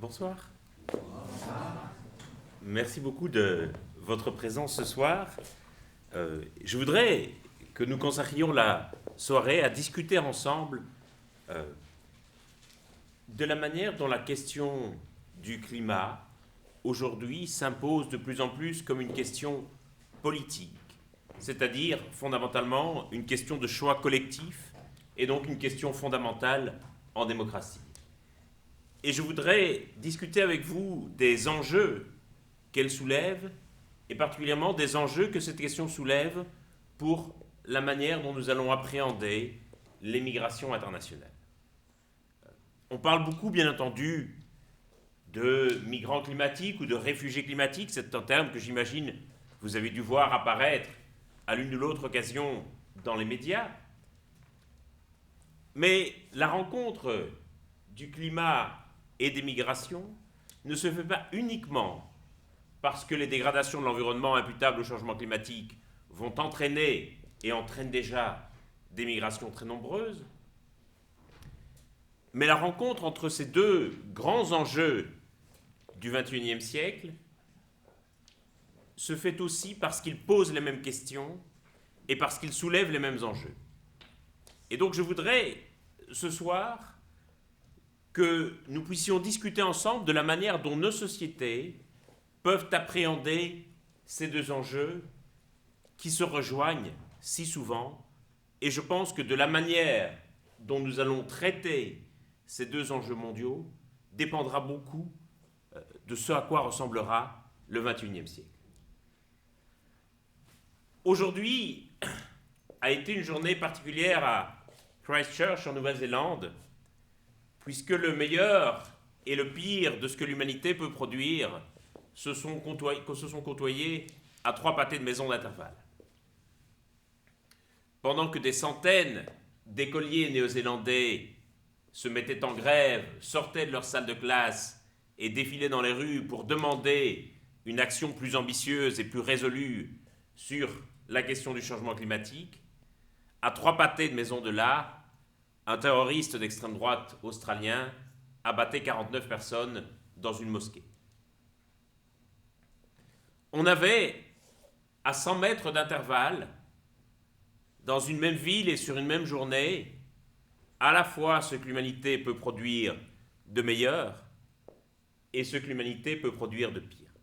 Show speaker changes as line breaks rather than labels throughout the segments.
Bonsoir. Merci beaucoup de votre présence ce soir. Je voudrais que nous consacrions la soirée à discuter ensemble euh, de la manière dont la question du climat aujourd'hui s'impose de plus en plus comme une question politique, c'est-à-dire fondamentalement une question de choix collectif et donc une question fondamentale en démocratie. Et je voudrais discuter avec vous des enjeux qu'elle soulève, et particulièrement des enjeux que cette question soulève pour la manière dont nous allons appréhender l'émigration internationale. On parle beaucoup, bien entendu, de migrants climatiques ou de réfugiés climatiques. C'est un terme que j'imagine vous avez dû voir apparaître à l'une ou l'autre occasion dans les médias. Mais la rencontre du climat et des migrations ne se fait pas uniquement parce que les dégradations de l'environnement imputables au changement climatique vont entraîner et entraînent déjà des migrations très nombreuses, mais la rencontre entre ces deux grands enjeux du XXIe siècle se fait aussi parce qu'ils posent les mêmes questions et parce qu'ils soulèvent les mêmes enjeux. Et donc je voudrais ce soir que nous puissions discuter ensemble de la manière dont nos sociétés peuvent appréhender ces deux enjeux qui se rejoignent si souvent, et je pense que de la manière dont nous allons traiter ces deux enjeux mondiaux dépendra beaucoup de ce à quoi ressemblera le XXIe siècle. Aujourd'hui a été une journée particulière à Christchurch en Nouvelle-Zélande, puisque le meilleur et le pire de ce que l'humanité peut produire se sont côtoyés à 3 pâtés de maison d'intervalle. Pendant que des centaines d'écoliers néo-zélandais se mettaient en grève, sortaient de leur salle de classe et défilaient dans les rues pour demander une action plus ambitieuse et plus résolue sur la question du changement climatique, à 3 pâtés de maison de là, un terroriste d'extrême droite australien abattait 49 personnes dans une mosquée. On avait, à 100 mètres d'intervalle, dans une même ville et sur une même journée, à la fois ce que l'humanité peut produire de meilleur et ce que l'humanité peut produire de pire.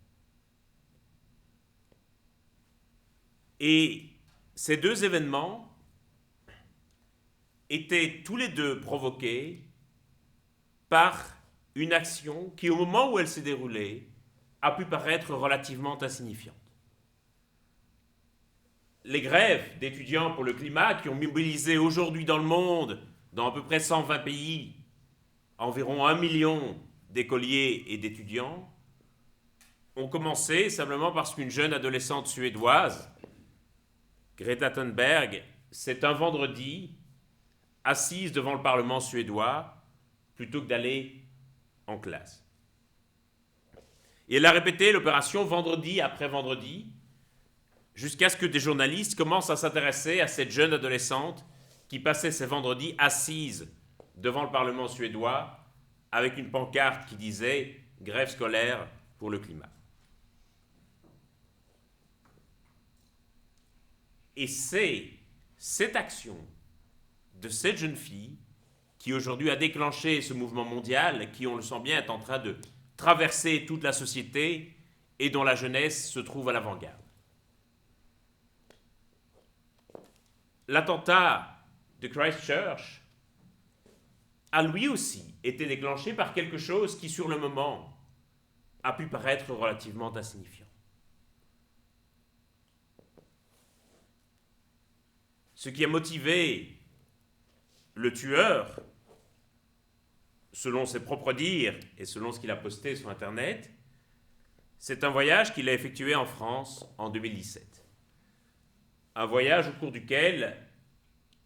Et ces deux événements étaient tous les deux provoqués par une action qui, au moment où elle s'est déroulée, a pu paraître relativement insignifiante. Les grèves d'étudiants pour le climat qui ont mobilisé aujourd'hui dans le monde, dans à peu près 120 pays, environ 1 million d'écoliers et d'étudiants, ont commencé simplement parce qu'une jeune adolescente suédoise, Greta Thunberg, c'est un vendredi assise devant le Parlement suédois plutôt que d'aller en classe. Et elle a répété l'opération vendredi après vendredi jusqu'à ce que des journalistes commencent à s'intéresser à cette jeune adolescente qui passait ses vendredis assise devant le Parlement suédois avec une pancarte qui disait « Grève scolaire pour le climat ». Et c'est cette action de cette jeune fille qui aujourd'hui a déclenché ce mouvement mondial qui, on le sent bien, est en train de traverser toute la société et dont la jeunesse se trouve à l'avant-garde. L'attentat de Christchurch a lui aussi été déclenché par quelque chose qui, sur le moment, a pu paraître relativement insignifiant. Ce qui a motivé le tueur, selon ses propres dires et selon ce qu'il a posté sur Internet, c'est un voyage qu'il a effectué en France en 2017. Un voyage au cours duquel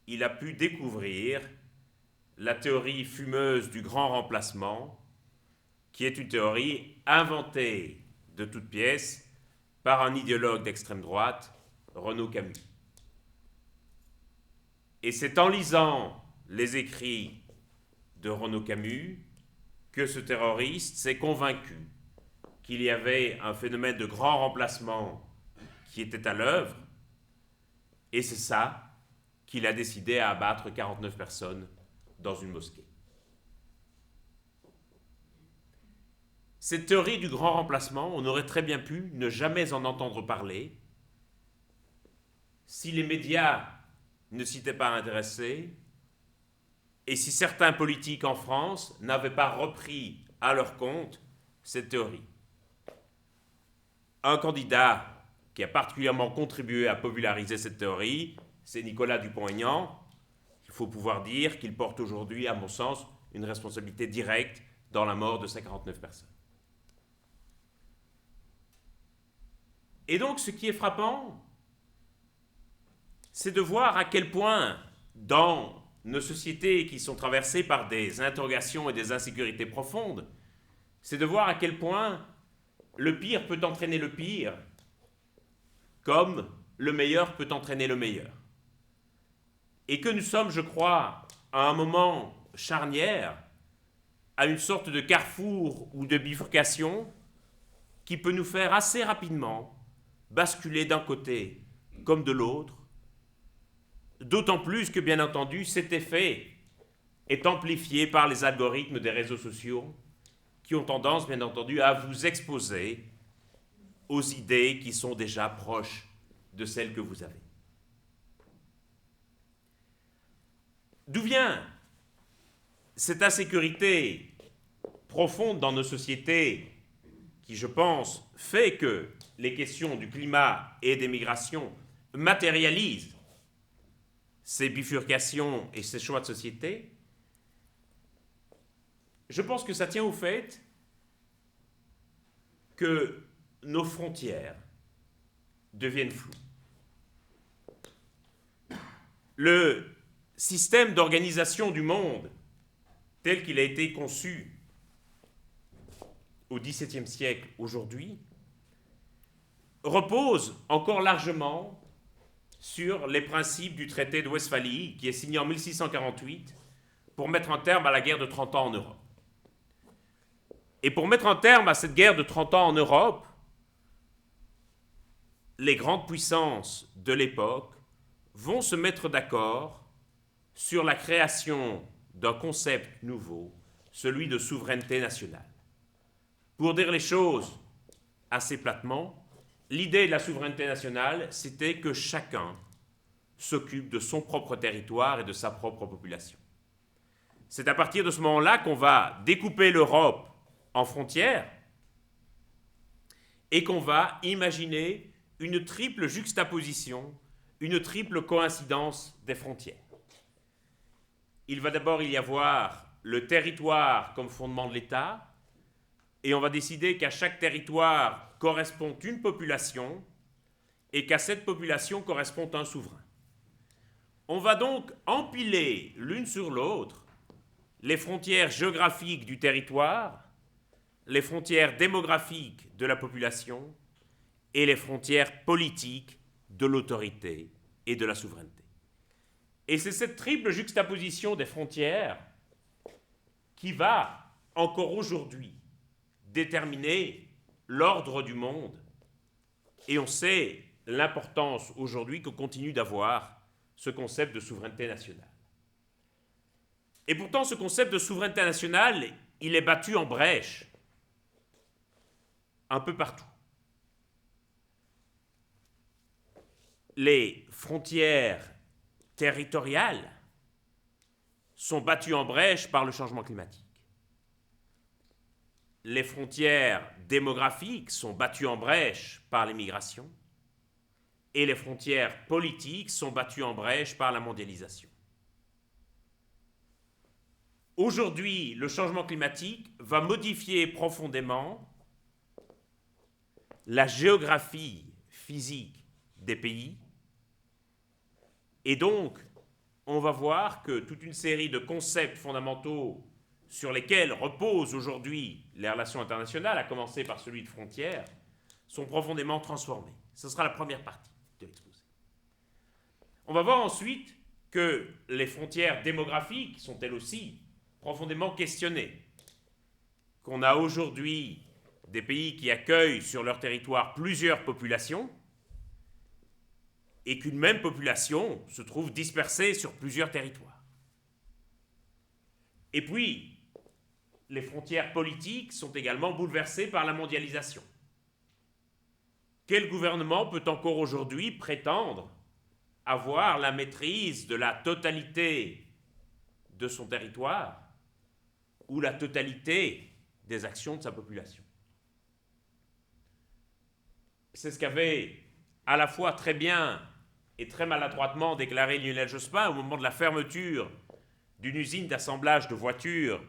il a pu découvrir la théorie fumeuse du grand remplacement, qui est une théorie inventée de toutes pièces par un idéologue d'extrême droite, Renaud Camus. Et c'est en lisant les écrits de Renaud Camus que ce terroriste s'est convaincu qu'il y avait un phénomène de grand remplacement qui était à l'œuvre, et c'est ça qu'il a décidé à abattre 49 personnes dans une mosquée. Cette théorie du grand remplacement, on aurait très bien pu ne jamais en entendre parler si les médias ne s'y étaient pas intéressés et si certains politiques en France n'avaient pas repris à leur compte cette théorie. Un candidat qui a particulièrement contribué à populariser cette théorie, c'est Nicolas Dupont-Aignan. Il faut pouvoir dire qu'il porte aujourd'hui, à mon sens, une responsabilité directe dans la mort de ces 49 personnes. Et donc, ce qui est frappant, c'est de voir à quel point, dans nos sociétés qui sont traversées par des interrogations et des insécurités profondes, c'est de voir à quel point le pire peut entraîner le pire, comme le meilleur peut entraîner le meilleur. Et que nous sommes, je crois, à un moment charnière, à une sorte de carrefour ou de bifurcation qui peut nous faire assez rapidement basculer d'un côté comme de l'autre, d'autant plus que, bien entendu, cet effet est amplifié par les algorithmes des réseaux sociaux qui ont tendance, bien entendu, à vous exposer aux idées qui sont déjà proches de celles que vous avez. D'où vient cette insécurité profonde dans nos sociétés qui, je pense, fait que les questions du climat et des migrations matérialisent ces bifurcations et ces choix de société? Je pense que ça tient au fait que nos frontières deviennent floues. Le système d'organisation du monde, tel qu'il a été conçu au XVIIe siècle aujourd'hui, repose encore largement sur les principes du traité de Westphalie, qui est signé en 1648 pour mettre un terme à la guerre de 30 ans en Europe. Et pour mettre un terme à cette guerre de 30 ans en Europe, les grandes puissances de l'époque vont se mettre d'accord sur la création d'un concept nouveau, celui de souveraineté nationale. Pour dire les choses assez platement, l'idée de la souveraineté nationale, c'était que chacun s'occupe de son propre territoire et de sa propre population. C'est à partir de ce moment-là qu'on va découper l'Europe en frontières et qu'on va imaginer une triple juxtaposition, une triple coïncidence des frontières. Il va d'abord y avoir le territoire comme fondement de l'État, et on va décider qu'à chaque territoire correspond une population et qu'à cette population correspond un souverain. On va donc empiler l'une sur l'autre les frontières géographiques du territoire, les frontières démographiques de la population et les frontières politiques de l'autorité et de la souveraineté. Et c'est cette triple juxtaposition des frontières qui va, encore aujourd'hui, déterminer l'ordre du monde. Et on sait l'importance aujourd'hui que continue d'avoir ce concept de souveraineté nationale. Et pourtant, ce concept de souveraineté nationale, il est battu en brèche un peu partout. Les frontières territoriales sont battues en brèche par le changement climatique. Les frontières démographiques sont battues en brèche par les migrations et les frontières politiques sont battues en brèche par la mondialisation. Aujourd'hui, le changement climatique va modifier profondément la géographie physique des pays et donc on va voir que toute une série de concepts fondamentaux sur lesquels reposent aujourd'hui les relations internationales, à commencer par celui de frontières, sont profondément transformés. Ce sera la première partie de l'exposé. On va voir ensuite que les frontières démographiques sont elles aussi profondément questionnées. qu'on a aujourd'hui des pays qui accueillent sur leur territoire plusieurs populations et qu'une même population se trouve dispersée sur plusieurs territoires. Et puis, les frontières politiques sont également bouleversées par la mondialisation. Quel gouvernement peut encore aujourd'hui prétendre avoir la maîtrise de la totalité de son territoire ou la totalité des actions de sa population? C'est ce qu'avait à la fois très bien et très maladroitement déclaré Lionel Jospin au moment de la fermeture d'une usine d'assemblage de voitures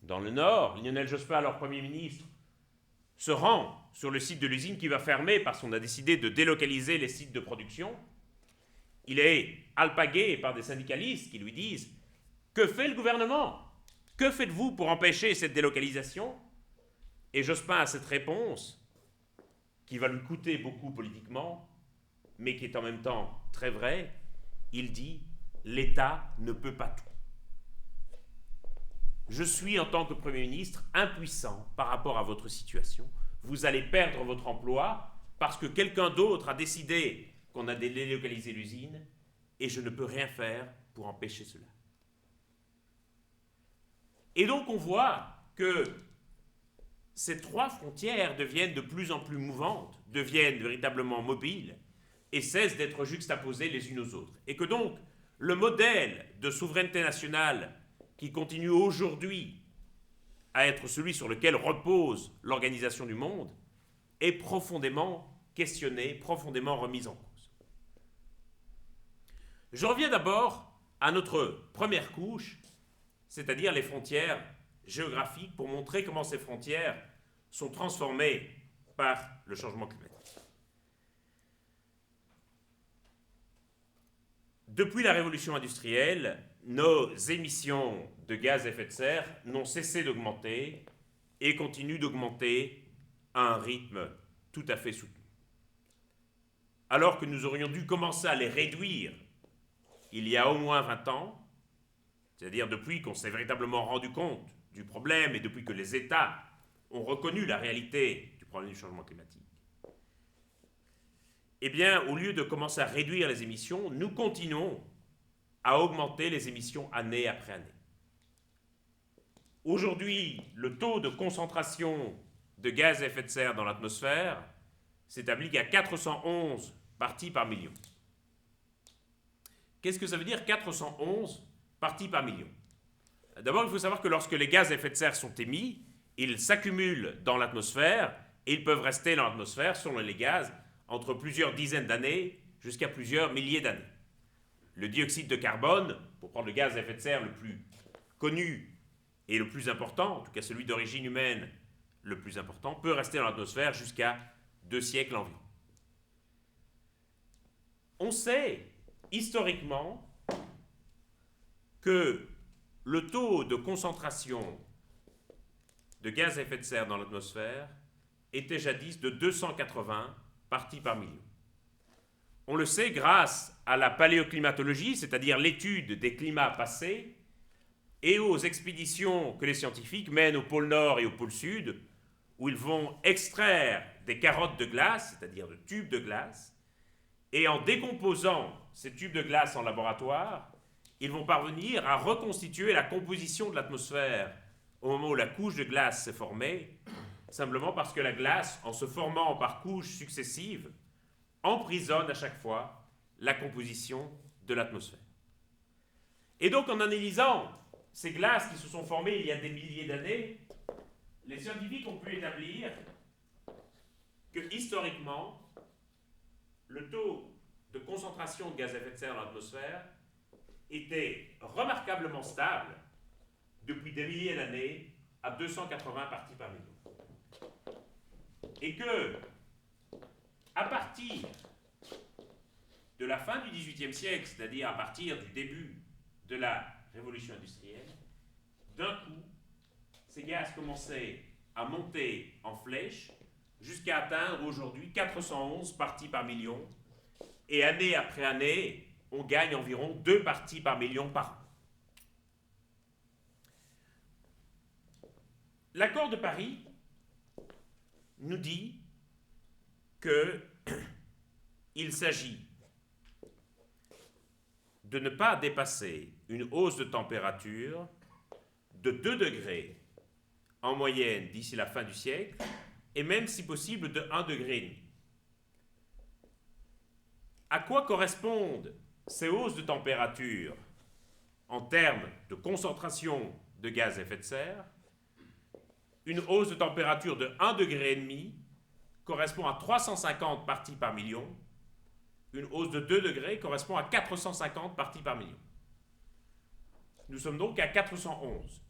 dans le Nord. Lionel Jospin, alors Premier ministre, se rend sur le site de l'usine qui va fermer parce qu'on a décidé de délocaliser les sites de production. Il est alpagué par des syndicalistes qui lui disent « Que fait le gouvernement? Que faites-vous pour empêcher cette délocalisation ?» Et Jospin a cette réponse qui va lui coûter beaucoup politiquement, mais qui est en même temps très vraie. Il dit « L'État ne peut pas tout. Je suis, en tant que Premier ministre, impuissant par rapport à votre situation. Vous allez perdre votre emploi parce que quelqu'un d'autre a décidé qu'on a délocalisé l'usine et je ne peux rien faire pour empêcher cela. » Et donc on voit que ces trois frontières deviennent de plus en plus mouvantes, deviennent véritablement mobiles et cessent d'être juxtaposées les unes aux autres. Et que donc le modèle de souveraineté nationale qui continue aujourd'hui à être celui sur lequel repose l'organisation du monde est profondément questionné, profondément remis en cause. Je reviens d'abord à notre première couche, c'est-à-dire les frontières géographiques, pour montrer comment ces frontières sont transformées par le changement climatique. Depuis la révolution industrielle, nos émissions de gaz à effet de serre n'ont cessé d'augmenter et continuent d'augmenter à un rythme tout à fait soutenu. Alors que nous aurions dû commencer à les réduire il y a au moins 20 ans, c'est-à-dire depuis qu'on s'est véritablement rendu compte du problème et depuis que les États ont reconnu la réalité du problème du changement climatique, eh bien, au lieu de commencer à réduire les émissions, nous continuons à augmenter les émissions année après année. Aujourd'hui, le taux de concentration de gaz à effet de serre dans l'atmosphère s'établit à 411 parties par million. Qu'est-ce que ça veut dire 411 parties par million? D'abord, il faut savoir que lorsque les gaz à effet de serre sont émis, ils s'accumulent dans l'atmosphère et ils peuvent rester dans l'atmosphère, selon les gaz, entre plusieurs dizaines d'années jusqu'à plusieurs milliers d'années. Le dioxyde de carbone, pour prendre le gaz à effet de serre le plus connu et le plus important, en tout cas celui d'origine humaine le plus important, peut rester dans l'atmosphère jusqu'à 2 siècles environ. On sait historiquement que le taux de concentration de gaz à effet de serre dans l'atmosphère était jadis de 280 parties par million. On le sait grâce à la paléoclimatologie, c'est-à-dire l'étude des climats passés, et aux expéditions que les scientifiques mènent au pôle Nord et au pôle Sud, où ils vont extraire des carottes de glace, c'est-à-dire de tubes de glace, et en décomposant ces tubes de glace en laboratoire, ils vont parvenir à reconstituer la composition de l'atmosphère au moment où la couche de glace s'est formée, simplement parce que la glace, en se formant par couches successives, emprisonne à chaque fois la composition de l'atmosphère. Et donc, en analysant ces glaces qui se sont formées il y a des milliers d'années, les scientifiques ont pu établir que, historiquement, le taux de concentration de gaz à effet de serre dans l'atmosphère était remarquablement stable depuis des milliers d'années à 280 parties par million. Et que, à partir de la fin du XVIIIe siècle, c'est-à-dire à partir du début de la révolution industrielle, d'un coup, ces gaz commençaient à monter en flèche jusqu'à atteindre aujourd'hui 411 parties par million. Et année après année, on gagne environ 2 parties par million par an. L'accord de Paris nous dit qu'il s'agit de ne pas dépasser une hausse de température de 2 degrés en moyenne d'ici la fin du siècle, et même si possible de 1,5 degré. À quoi correspondent ces hausses de température en termes de concentration de gaz à effet de serre? Une hausse de température de 1,5 degré correspond à 350 parties par million. Une hausse de 2 degrés correspond à 450 parties par million. Nous sommes donc à 411.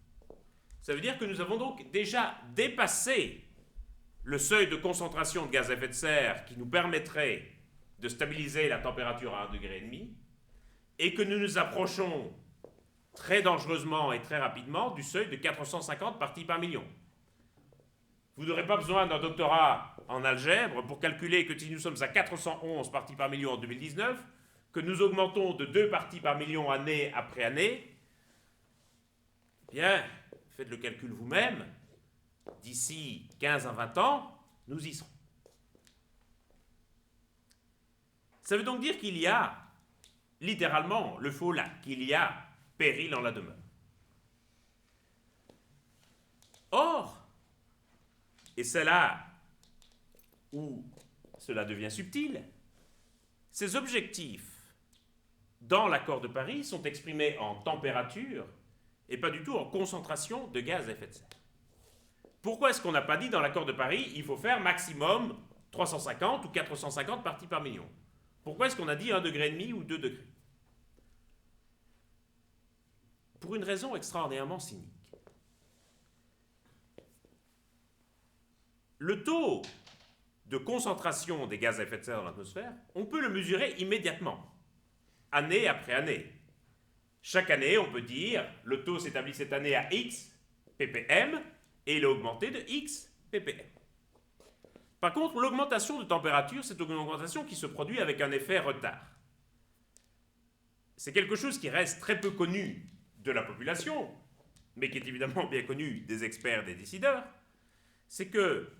Ça veut dire que nous avons donc déjà dépassé le seuil de concentration de gaz à effet de serre qui nous permettrait de stabiliser la température à 1,5 degré et que nous nous approchons très dangereusement et très rapidement du seuil de 450 parties par million. Vous n'aurez pas besoin d'un doctorat en algèbre pour calculer que si nous sommes à 411 parties par million en 2019, que nous augmentons de 2 parties par million année après année, eh bien, faites le calcul vous-même, d'ici 15 à 20 ans, nous y serons. Ça veut donc dire qu'il y a, littéralement, le faux là, qu'il y a péril en la demeure. Or, et c'est là où cela devient subtil, ces objectifs dans l'accord de Paris sont exprimés en température et pas du tout en concentration de gaz à effet de serre. Pourquoi est-ce qu'on n'a pas dit dans l'accord de Paris il faut faire maximum 350 ou 450 parties par million? Pourquoi est-ce qu'on a dit 1,5 degré ou 2 degrés? Pour une raison extraordinairement cynique. Le taux de concentration des gaz à effet de serre dans l'atmosphère, on peut le mesurer immédiatement, année après année. Chaque année, on peut dire le taux s'établit cette année à X ppm et il a augmenté de X ppm. Par contre, l'augmentation de température, c'est une augmentation qui se produit avec un effet retard. C'est quelque chose qui reste très peu connu de la population, mais qui est évidemment bien connu des experts, des décideurs, c'est que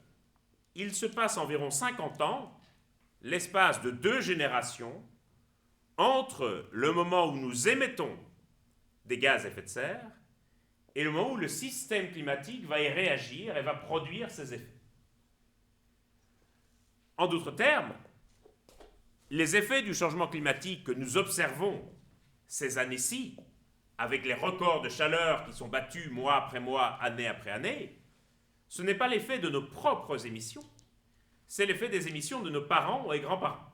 il se passe environ 50 ans, l'espace de 2 générations, entre le moment où nous émettons des gaz à effet de serre et le moment où le système climatique va y réagir et va produire ses effets. En d'autres termes, les effets du changement climatique que nous observons ces années-ci, avec les records de chaleur qui sont battus mois après mois, année après année, ce n'est pas l'effet de nos propres émissions, c'est l'effet des émissions de nos parents et grands-parents.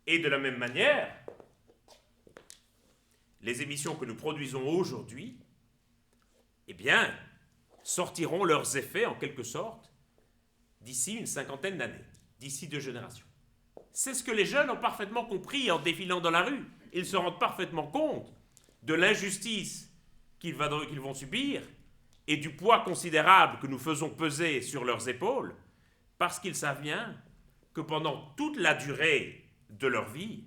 Et de la même manière, les émissions que nous produisons aujourd'hui, eh bien, sortiront leurs effets en quelque sorte d'ici une cinquantaine d'années, d'ici 2 générations. C'est ce que les jeunes ont parfaitement compris en défilant dans la rue. Ils se rendent parfaitement compte de l'injustice qu'ils vont subir et du poids considérable que nous faisons peser sur leurs épaules, parce qu'ils savent bien que pendant toute la durée de leur vie,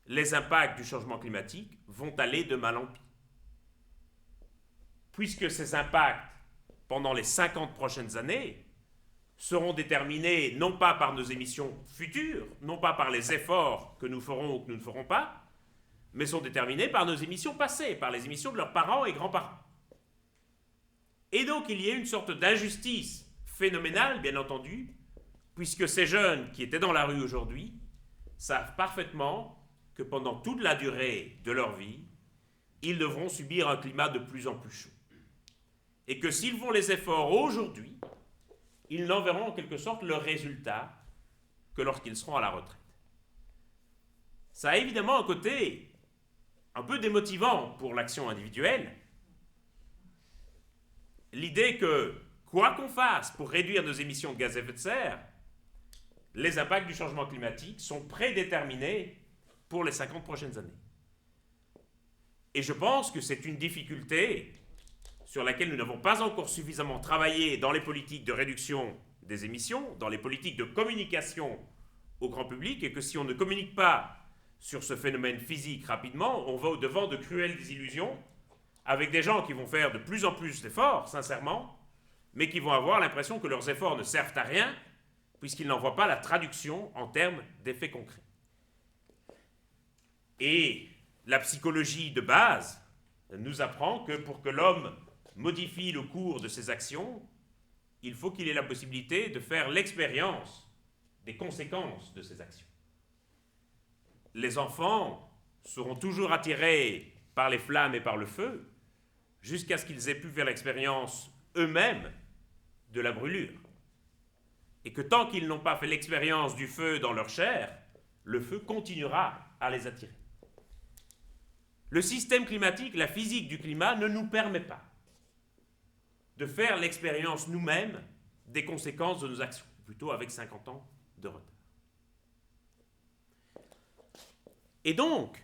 les impacts du changement climatique vont aller de mal en pis. Puisque ces impacts, pendant les 50 prochaines années, seront déterminés non pas par nos émissions futures, non pas par les efforts que nous ferons ou que nous ne ferons pas, mais sont déterminés par nos émissions passées, par les émissions de leurs parents et grands-parents. Et donc il y a une sorte d'injustice phénoménale, bien entendu, puisque ces jeunes qui étaient dans la rue aujourd'hui savent parfaitement que pendant toute la durée de leur vie, ils devront subir un climat de plus en plus chaud. Et que s'ils font les efforts aujourd'hui, ils n'en verront en quelque sorte le résultat que lorsqu'ils seront à la retraite. Ça a évidemment un côté un peu démotivant pour l'action individuelle. L'idée que, quoi qu'on fasse pour réduire nos émissions de gaz à effet de serre, les impacts du changement climatique sont prédéterminés pour les 50 prochaines années. Et je pense que c'est une difficulté sur laquelle nous n'avons pas encore suffisamment travaillé dans les politiques de réduction des émissions, dans les politiques de communication au grand public, et que si on ne communique pas sur ce phénomène physique rapidement, on va au-devant de cruelles désillusions avec des gens qui vont faire de plus en plus d'efforts, sincèrement, mais qui vont avoir l'impression que leurs efforts ne servent à rien, puisqu'ils n'en voient pas la traduction en termes d'effets concrets. Et la psychologie de base nous apprend que pour que l'homme modifie le cours de ses actions, il faut qu'il ait la possibilité de faire l'expérience des conséquences de ses actions. Les enfants seront toujours attirés par les flammes et par le feu, jusqu'à ce qu'ils aient pu faire l'expérience eux-mêmes de la brûlure. Et que tant qu'ils n'ont pas fait l'expérience du feu dans leur chair, le feu continuera à les attirer. Le système climatique, la physique du climat ne nous permet pas de faire l'expérience nous-mêmes des conséquences de nos actions, plutôt avec 50 ans de retard. Et donc,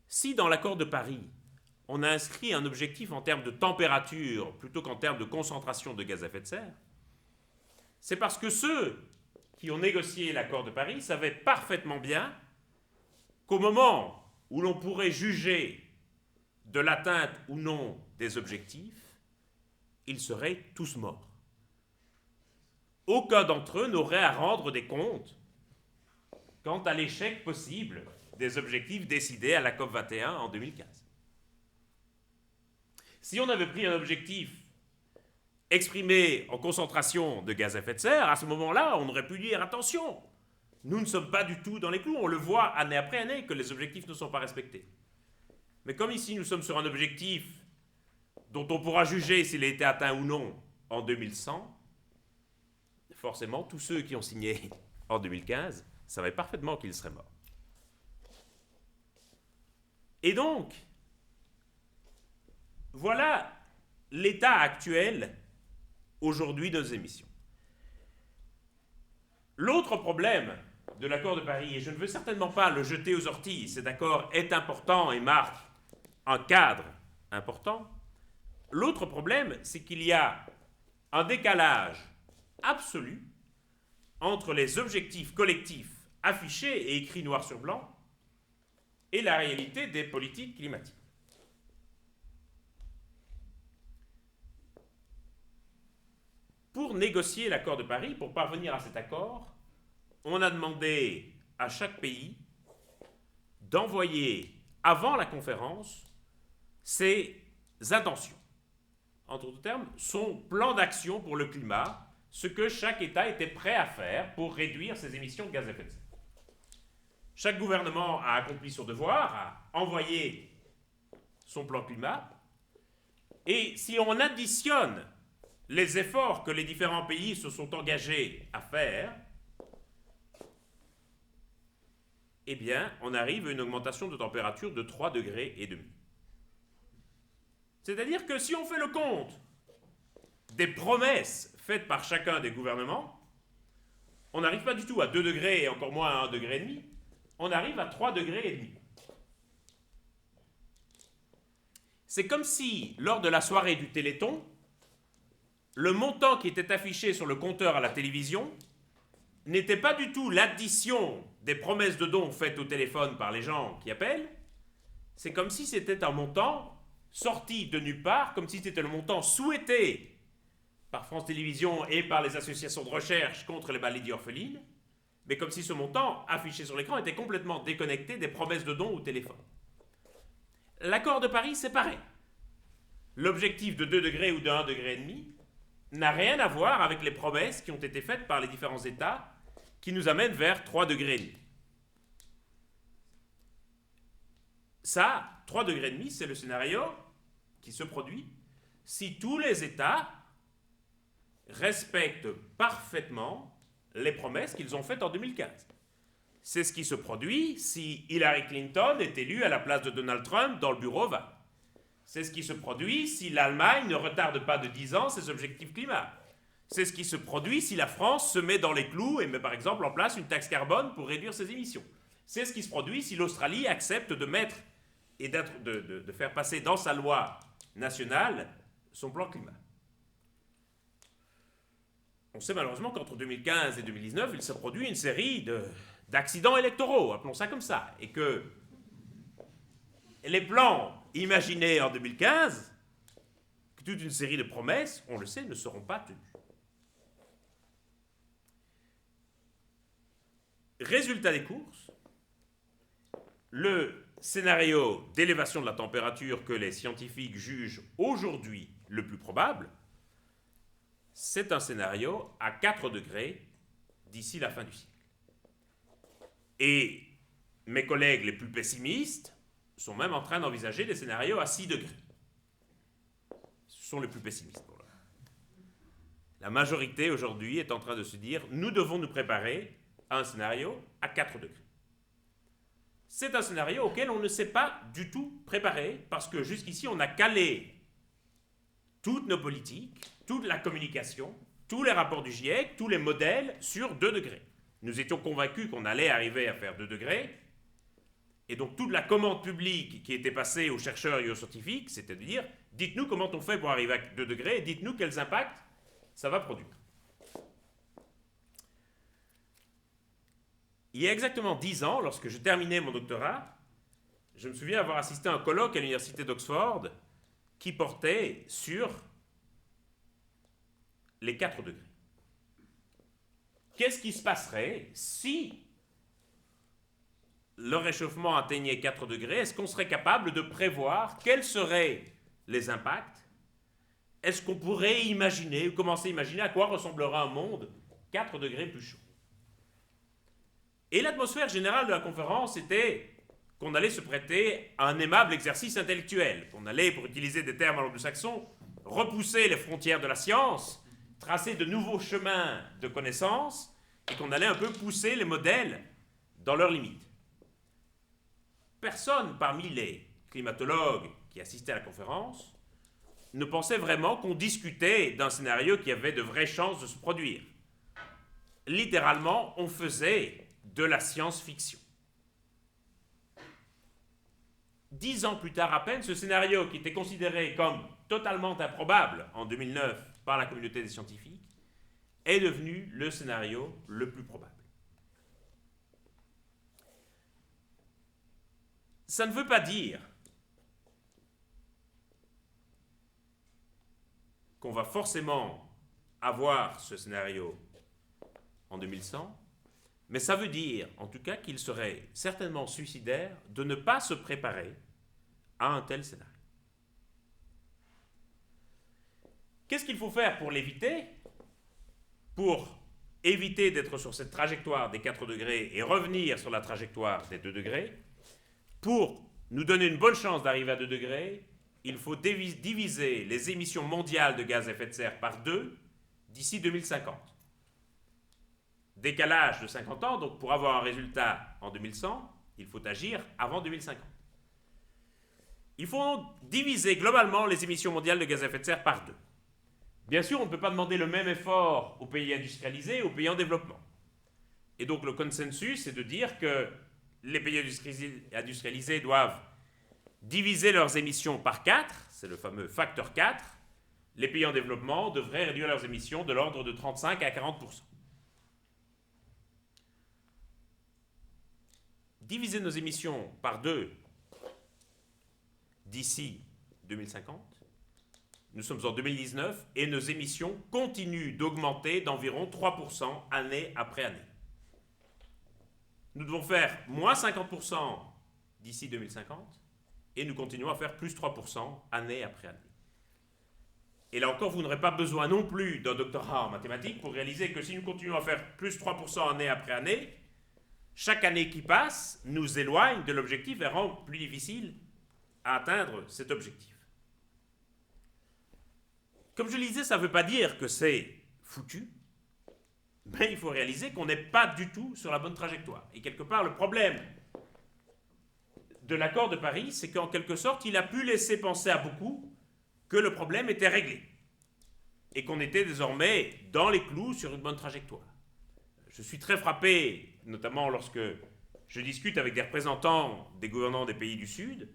si dans l'accord de Paris, on a inscrit un objectif en termes de température plutôt qu'en termes de concentration de gaz à effet de serre, c'est parce que ceux qui ont négocié l'accord de Paris savaient parfaitement bien qu'au moment où l'on pourrait juger de l'atteinte ou non des objectifs, ils seraient tous morts. Aucun d'entre eux n'aurait à rendre des comptes quant à l'échec possible des objectifs décidés à la COP21 en 2015. Si on avait pris un objectif exprimé en concentration de gaz à effet de serre, à ce moment-là, on aurait pu dire attention, nous ne sommes pas du tout dans les clous, on le voit année après année que les objectifs ne sont pas respectés. Mais comme ici nous sommes sur un objectif dont on pourra juger s'il a été atteint ou non en 2100, forcément tous ceux qui ont signé en 2015 savaient parfaitement qu'ils seraient morts. Et donc, voilà l'état actuel aujourd'hui de nos émissions. L'autre problème de l'accord de Paris, et je ne veux certainement pas le jeter aux orties, cet accord est important et marque un cadre important. L'autre problème, c'est qu'il y a un décalage absolu entre les objectifs collectifs affichés et écrits noir sur blanc et la réalité des politiques climatiques. Pour négocier l'accord de Paris, pour parvenir à cet accord, on a demandé à chaque pays d'envoyer, avant la conférence, ses intentions. En d'autres termes, son plan d'action pour le climat, ce que chaque État était prêt à faire pour réduire ses émissions de gaz à effet de serre. Chaque gouvernement a accompli son devoir, a envoyé son plan climat, et si on additionne les efforts que les différents pays se sont engagés à faire, eh bien, on arrive à une augmentation de température de 3,5 degrés. C'est-à-dire que si on fait le compte des promesses faites par chacun des gouvernements, on n'arrive pas du tout à 2 degrés et encore moins à 1,5 degré, on arrive à 3,5 degrés. C'est comme si, lors de la soirée du Téléthon, le montant qui était affiché sur le compteur à la télévision n'était pas du tout l'addition des promesses de dons faites au téléphone par les gens qui appellent. C'est comme si c'était un montant sorti de nulle part, comme si c'était le montant souhaité par France Télévisions et par les associations de recherche contre les maladies orphelines, mais comme si ce montant affiché sur l'écran était complètement déconnecté des promesses de dons au téléphone. L'accord de Paris, c'est pareil. L'objectif de 2 degrés ou de 1,5 degré n'a rien à voir avec les promesses qui ont été faites par les différents États qui nous amènent vers 3,5 degrés. Ça, 3,5 degrés, c'est le scénario qui se produit si tous les États respectent parfaitement les promesses qu'ils ont faites en 2015. C'est ce qui se produit si Hillary Clinton est élue à la place de Donald Trump dans le bureau ovale. C'est ce qui se produit si l'Allemagne ne retarde pas de 10 ans ses objectifs climat. C'est ce qui se produit si la France se met dans les clous et met par exemple en place une taxe carbone pour réduire ses émissions. C'est ce qui se produit si l'Australie accepte de mettre et de faire passer dans sa loi nationale son plan climat. On sait malheureusement qu'entre 2015 et 2019, il se produit une série d'accidents électoraux, appelons ça comme ça, et que les plans imaginé en 2015 que toute une série de promesses, on le sait, ne seront pas tenues. Résultat des courses, le scénario d'élévation de la température que les scientifiques jugent aujourd'hui le plus probable, c'est un scénario à 4 degrés d'ici la fin du siècle. Et mes collègues les plus pessimistes sont même en train d'envisager des scénarios à 6 degrés. Ce sont les plus pessimistes pour l'heure. La majorité aujourd'hui est en train de se dire nous devons nous préparer à un scénario à 4 degrés. C'est un scénario auquel on ne s'est pas du tout préparé parce que jusqu'ici on a calé toutes nos politiques, toute la communication, tous les rapports du GIEC, tous les modèles sur 2 degrés. Nous étions convaincus qu'on allait arriver à faire 2 degrés. Et donc toute la commande publique qui était passée aux chercheurs et aux scientifiques, c'était de dire, dites-nous comment on fait pour arriver à 2 degrés et dites-nous quels impacts ça va produire. Il y a exactement 10 ans, lorsque je terminais mon doctorat, je me souviens avoir assisté à un colloque à l'université d'Oxford qui portait sur les 4 degrés. Qu'est-ce qui se passerait si le réchauffement atteignait 4 degrés? Est-ce qu'on serait capable de prévoir quels seraient les impacts? Est-ce qu'on pourrait imaginer, ou commencer à imaginer à quoi ressemblera un monde 4 degrés plus chaud? Et l'atmosphère générale de la conférence était qu'on allait se prêter à un aimable exercice intellectuel, qu'on allait, pour utiliser des termes anglo-saxons, repousser les frontières de la science, tracer de nouveaux chemins de connaissances, et qu'on allait un peu pousser les modèles dans leurs limites. Personne parmi les climatologues qui assistaient à la conférence ne pensait vraiment qu'on discutait d'un scénario qui avait de vraies chances de se produire. Littéralement, on faisait de la science-fiction. 10 ans plus tard à peine, ce scénario qui était considéré comme totalement improbable en 2009 par la communauté des scientifiques est devenu le scénario le plus probable. Ça ne veut pas dire qu'on va forcément avoir ce scénario en 2100, mais ça veut dire, en tout cas, qu'il serait certainement suicidaire de ne pas se préparer à un tel scénario. Qu'est-ce qu'il faut faire pour l'éviter? Pour éviter d'être sur cette trajectoire des 4 degrés et revenir sur la trajectoire des 2 degrés, pour nous donner une bonne chance d'arriver à 2 degrés, il faut diviser les émissions mondiales de gaz à effet de serre par 2 d'ici 2050. Décalage de 50 ans, donc pour avoir un résultat en 2100, il faut agir avant 2050. Il faut diviser globalement les émissions mondiales de gaz à effet de serre par 2. Bien sûr, on ne peut pas demander le même effort aux pays industrialisés et aux pays en développement. Et donc le consensus, c'est de dire que les pays industrialisés doivent diviser leurs émissions par 4, c'est le fameux facteur 4. Les pays en développement devraient réduire leurs émissions de l'ordre de 35 à 40%. Diviser nos émissions par 2 d'ici 2050, nous sommes en 2019 et nos émissions continuent d'augmenter d'environ 3% année après année. Nous devons faire moins 50% d'ici 2050 et nous continuons à faire plus 3% année après année. Et là encore, vous n'aurez pas besoin non plus d'un doctorat en mathématiques pour réaliser que si nous continuons à faire plus 3% année après année, chaque année qui passe nous éloigne de l'objectif et rend plus difficile à atteindre cet objectif. Comme je le disais, ça ne veut pas dire que c'est foutu, mais il faut réaliser qu'on n'est pas du tout sur la bonne trajectoire. Et quelque part, le problème de l'accord de Paris, c'est qu'en quelque sorte, il a pu laisser penser à beaucoup que le problème était réglé et qu'on était désormais dans les clous sur une bonne trajectoire. Je suis très frappé, notamment lorsque je discute avec des représentants des gouvernants des pays du Sud,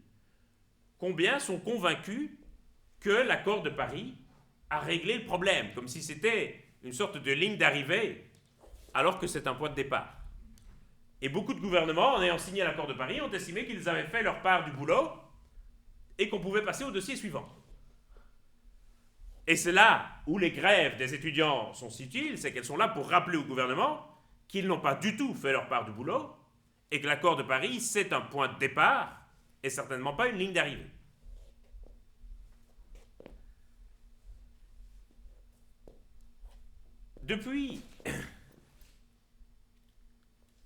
combien sont convaincus que l'accord de Paris a réglé le problème, comme si c'était une sorte de ligne d'arrivée, alors que c'est un point de départ. Et beaucoup de gouvernements, en ayant signé l'accord de Paris, ont estimé qu'ils avaient fait leur part du boulot et qu'on pouvait passer au dossier suivant. Et c'est là où les grèves des étudiants sont si utiles, c'est qu'elles sont là pour rappeler au gouvernement qu'ils n'ont pas du tout fait leur part du boulot et que l'accord de Paris, c'est un point de départ et certainement pas une ligne d'arrivée. Depuis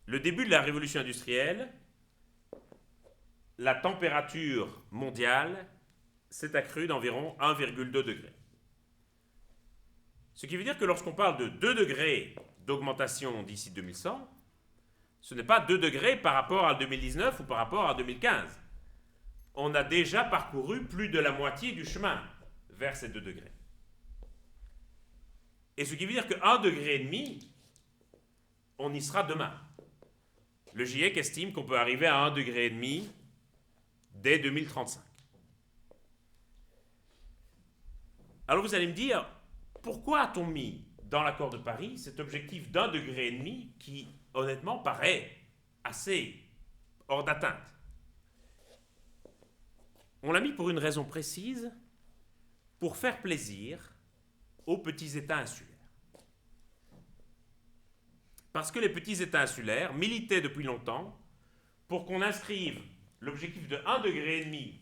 le début de la révolution industrielle, la température mondiale s'est accrue d'environ 1,2 degré. Ce qui veut dire que lorsqu'on parle de 2 degrés d'augmentation d'ici 2100, ce n'est pas 2 degrés par rapport à 2019 ou par rapport à 2015. On a déjà parcouru plus de la moitié du chemin vers ces 2 degrés. Et ce qui veut dire que 1,5 degré, on y sera demain. Le GIEC estime qu'on peut arriver à 1,5 degré dès 2035. Alors vous allez me dire, pourquoi a-t-on mis dans l'accord de Paris cet objectif d'1,5 degré qui, honnêtement, paraît assez hors d'atteinte? On l'a mis pour une raison précise, pour faire plaisir aux petits États insulaires. Parce que les petits États insulaires militaient depuis longtemps pour qu'on inscrive l'objectif de 1,5 degré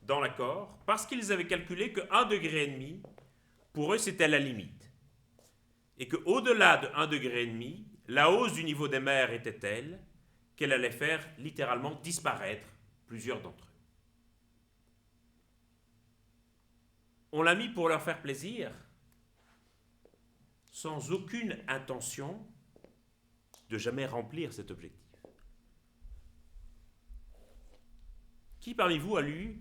dans l'accord, parce qu'ils avaient calculé que 1,5 degré, pour eux, c'était la limite. Et qu'au-delà de 1,5 degré, la hausse du niveau des mers était telle qu'elle allait faire littéralement disparaître plusieurs d'entre eux. On l'a mis pour leur faire plaisir, sans aucune intention de jamais remplir cet objectif. Qui parmi vous a lu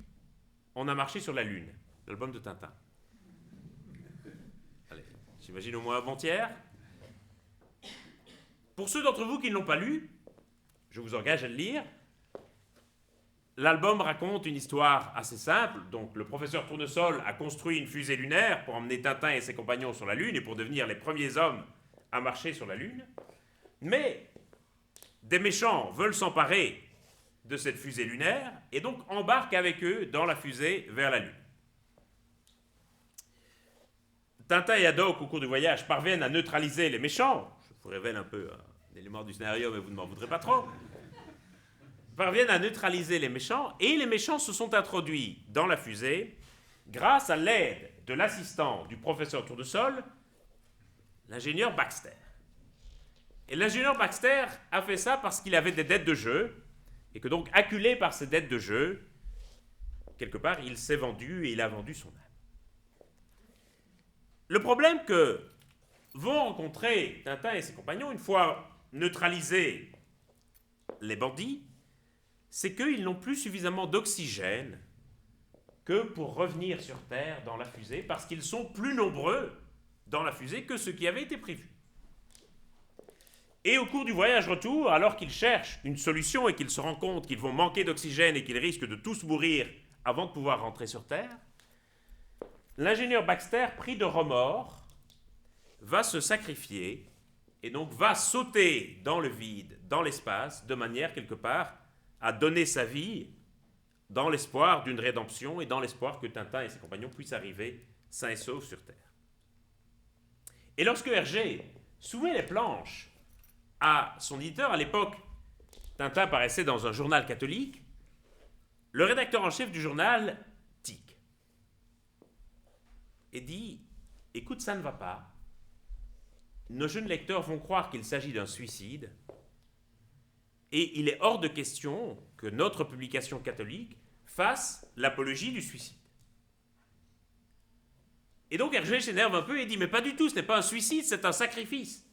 On a marché sur la Lune, l'album de Tintin? Allez, j'imagine au moins un bon tiers. Pour ceux d'entre vous qui ne l'ont pas lu, je vous engage à le lire. L'album raconte une histoire assez simple. Donc, le professeur Tournesol a construit une fusée lunaire pour emmener Tintin et ses compagnons sur la Lune et pour devenir les premiers hommes à marcher sur la Lune. Mais des méchants veulent s'emparer de cette fusée lunaire et donc embarquent avec eux dans la fusée vers la Lune. Tintin et Haddock, au cours du voyage, parviennent à neutraliser les méchants. Je vous révèle un peu un élément du scénario, mais vous ne m'en voudrez pas trop. Parviennent à neutraliser les méchants, et les méchants se sont introduits dans la fusée grâce à l'aide de l'assistant du professeur Tournesol, l'ingénieur Baxter. Et l'ingénieur Baxter a fait ça parce qu'il avait des dettes de jeu, et que donc, acculé par ces dettes de jeu, quelque part, il s'est vendu et il a vendu son âme. Le problème que vont rencontrer Tintin et ses compagnons, une fois neutralisés les bandits, c'est qu'ils n'ont plus suffisamment d'oxygène que pour revenir sur Terre dans la fusée, parce qu'ils sont plus nombreux dans la fusée que ce qui avait été prévu. Et au cours du voyage retour, alors qu'ils cherchent une solution et qu'ils se rendent compte qu'ils vont manquer d'oxygène et qu'ils risquent de tous mourir avant de pouvoir rentrer sur Terre, l'ingénieur Baxter, pris de remords, va se sacrifier et donc va sauter dans le vide, dans l'espace, de manière quelque part à donner sa vie dans l'espoir d'une rédemption et dans l'espoir que Tintin et ses compagnons puissent arriver sains et saufs sur Terre. Et lorsque Hergé soumet les planches à son éditeur, à l'époque, Tintin paraissait dans un journal catholique, le rédacteur en chef du journal tique et dit « Écoute, ça ne va pas. Nos jeunes lecteurs vont croire qu'il s'agit d'un suicide et il est hors de question que notre publication catholique fasse l'apologie du suicide. » Et donc Hergé s'énerve un peu et dit « Mais pas du tout, ce n'est pas un suicide, c'est un sacrifice. »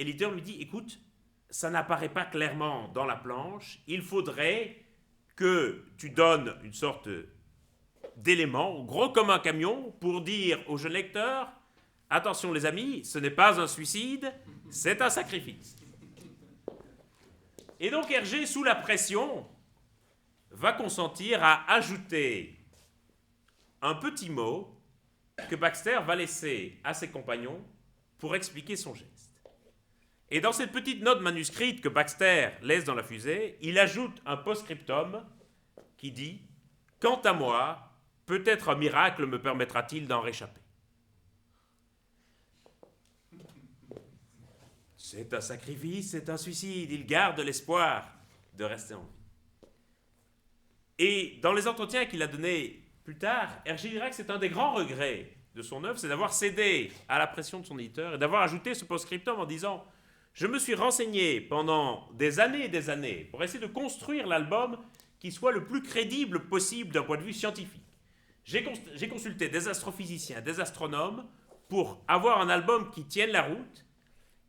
Et l'éditeur lui dit, écoute, ça n'apparaît pas clairement dans la planche, il faudrait que tu donnes une sorte d'élément, gros comme un camion, pour dire aux jeunes lecteurs, attention les amis, ce n'est pas un suicide, c'est un sacrifice. Et donc Hergé, sous la pression, va consentir à ajouter un petit mot que Baxter va laisser à ses compagnons pour expliquer son geste. Et dans cette petite note manuscrite que Baxter laisse dans la fusée, il ajoute un post-scriptum qui dit Quant à moi, peut-être un miracle me permettra-t-il d'en réchapper. C'est un sacrifice, c'est un suicide. Il garde l'espoir de rester en vie. Et dans les entretiens qu'il a donnés plus tard, Hergé dira que c'est un des grands regrets de son œuvre, c'est d'avoir cédé à la pression de son éditeur et d'avoir ajouté ce post-scriptum en disant « Je me suis renseigné pendant des années et des années pour essayer de construire l'album qui soit le plus crédible possible d'un point de vue scientifique. J'ai consulté des astrophysiciens, des astronomes pour avoir un album qui tienne la route.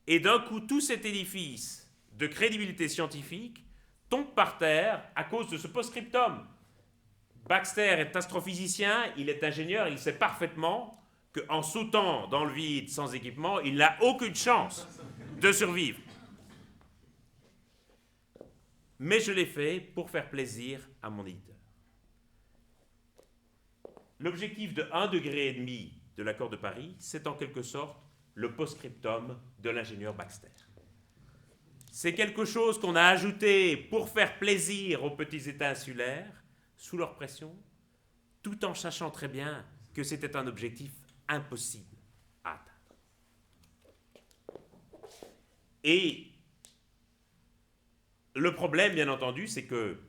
Et d'un coup, tout cet édifice de crédibilité scientifique tombe par terre à cause de ce post-scriptum. Baxter est astrophysicien, il est ingénieur, il sait parfaitement qu'en sautant dans le vide sans équipement, il n'a aucune chance de survivre. Mais je l'ai fait pour faire plaisir à mon éditeur. L'objectif de 1,5 degré de l'accord de Paris, c'est en quelque sorte le post-scriptum de l'ingénieur Baxter. C'est quelque chose qu'on a ajouté pour faire plaisir aux petits États insulaires, sous leur pression, tout en sachant très bien que c'était un objectif impossible à atteindre. Et le problème, bien entendu, c'est que,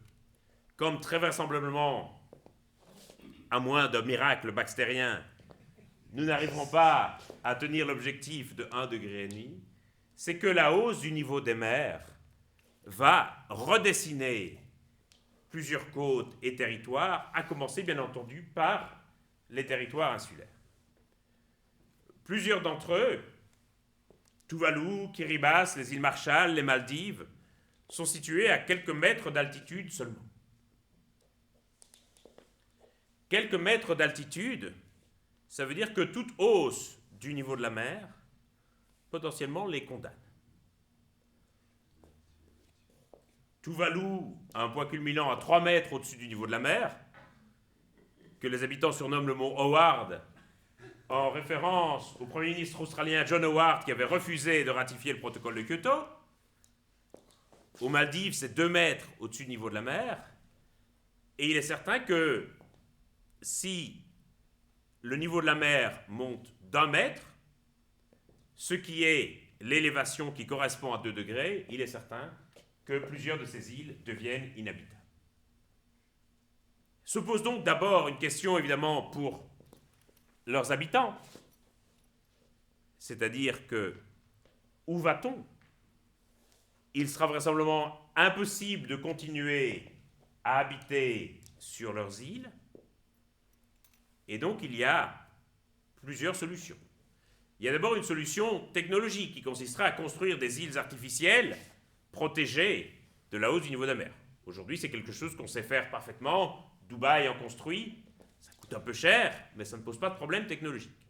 comme très vraisemblablement, à moins d'un miracle baxtérien, nous n'arriverons pas à tenir l'objectif de 1,5 degré, c'est que la hausse du niveau des mers va redessiner plusieurs côtes et territoires, à commencer bien entendu par les territoires insulaires. Plusieurs d'entre eux, Tuvalu, Kiribati, les îles Marshall, les Maldives, sont situés à quelques mètres d'altitude seulement. Quelques mètres d'altitude, ça veut dire que toute hausse du niveau de la mer, potentiellement, les condamne. Tuvalu a un point culminant à 3 mètres au-dessus du niveau de la mer, que les habitants surnomment le mont Howard, en référence au Premier ministre australien John Howard qui avait refusé de ratifier le protocole de Kyoto. Aux Maldives, c'est 2 mètres au-dessus du niveau de la mer. Et il est certain que si le niveau de la mer monte d'1 mètre, ce qui est l'élévation qui correspond à 2 degrés, il est certain que plusieurs de ces îles deviennent inhabitables. Se pose donc d'abord une question évidemment pour leurs habitants, c'est-à-dire que où va-t-on? Il sera vraisemblablement impossible de continuer à habiter sur leurs îles, et donc il y a plusieurs solutions. Il y a d'abord une solution technologique qui consistera à construire des îles artificielles protégées de la hausse du niveau de la mer. Aujourd'hui, c'est quelque chose qu'on sait faire parfaitement. Dubaï en construit. Ça coûte un peu cher, mais ça ne pose pas de problème technologique.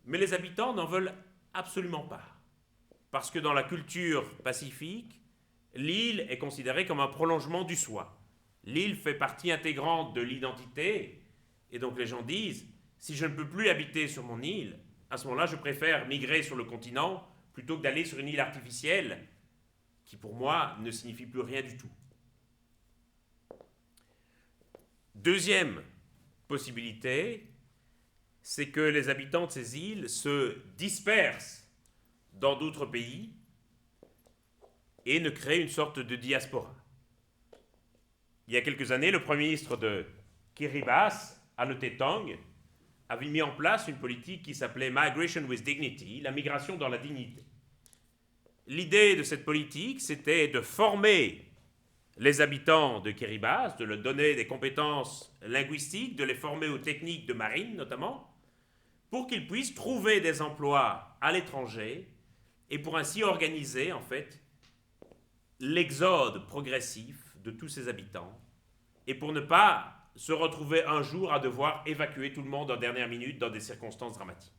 Mais les habitants n'en veulent absolument pas. Parce que dans la culture pacifique, l'île est considérée comme un prolongement du soi. L'île fait partie intégrante de l'identité, et donc les gens disent, si je ne peux plus habiter sur mon île, à ce moment-là, je préfère migrer sur le continent plutôt que d'aller sur une île artificielle qui, pour moi, ne signifie plus rien du tout. Deuxième possibilité, c'est que les habitants de ces îles se dispersent dans d'autres pays et ne créent une sorte de diaspora. Il y a quelques années, le Premier ministre de Kiribati, Anote Tong, avait mis en place une politique qui s'appelait Migration with Dignity, la migration dans la dignité. L'idée de cette politique, c'était de former les habitants de Kiribati, de leur donner des compétences linguistiques, de les former aux techniques de marine notamment, pour qu'ils puissent trouver des emplois à l'étranger et pour ainsi organiser en fait l'exode progressif de tous ces habitants et pour ne pas se retrouver un jour à devoir évacuer tout le monde en dernière minute dans des circonstances dramatiques.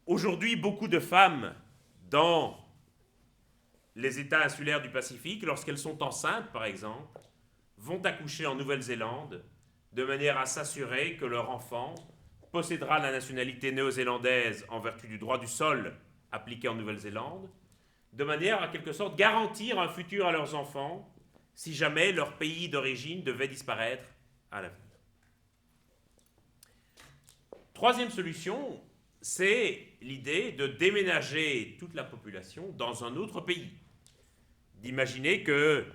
Aujourd'hui, beaucoup de femmes dans les États insulaires du Pacifique, lorsqu'elles sont enceintes par exemple, vont accoucher en Nouvelle-Zélande de manière à s'assurer que leur enfant possédera la nationalité néo-zélandaise en vertu du droit du sol appliqué en Nouvelle-Zélande, de manière à quelque sorte garantir un futur à leurs enfants si jamais leur pays d'origine devait disparaître à l'avenir. Troisième solution, c'est l'idée de déménager toute la population dans un autre pays. D'imaginer que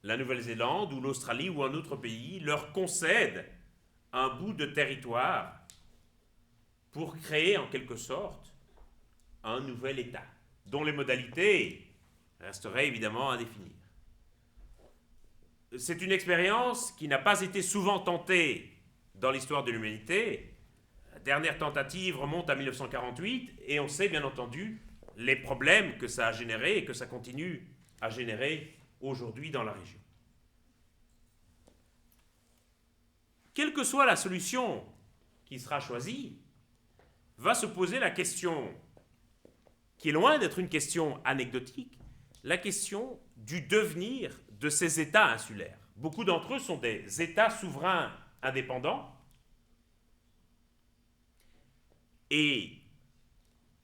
la Nouvelle-Zélande ou l'Australie ou un autre pays leur concède un bout de territoire pour créer en quelque sorte un nouvel État, dont les modalités resteraient évidemment à définir. C'est une expérience qui n'a pas été souvent tentée dans l'histoire de l'humanité. La dernière tentative remonte à 1948 et on sait bien entendu les problèmes que ça a générés et que ça continue à générer aujourd'hui dans la région. Quelle que soit la solution qui sera choisie, va se poser la question, qui est loin d'être une question anecdotique, la question du devenir de ces États insulaires. Beaucoup d'entre eux sont des États souverains indépendants, et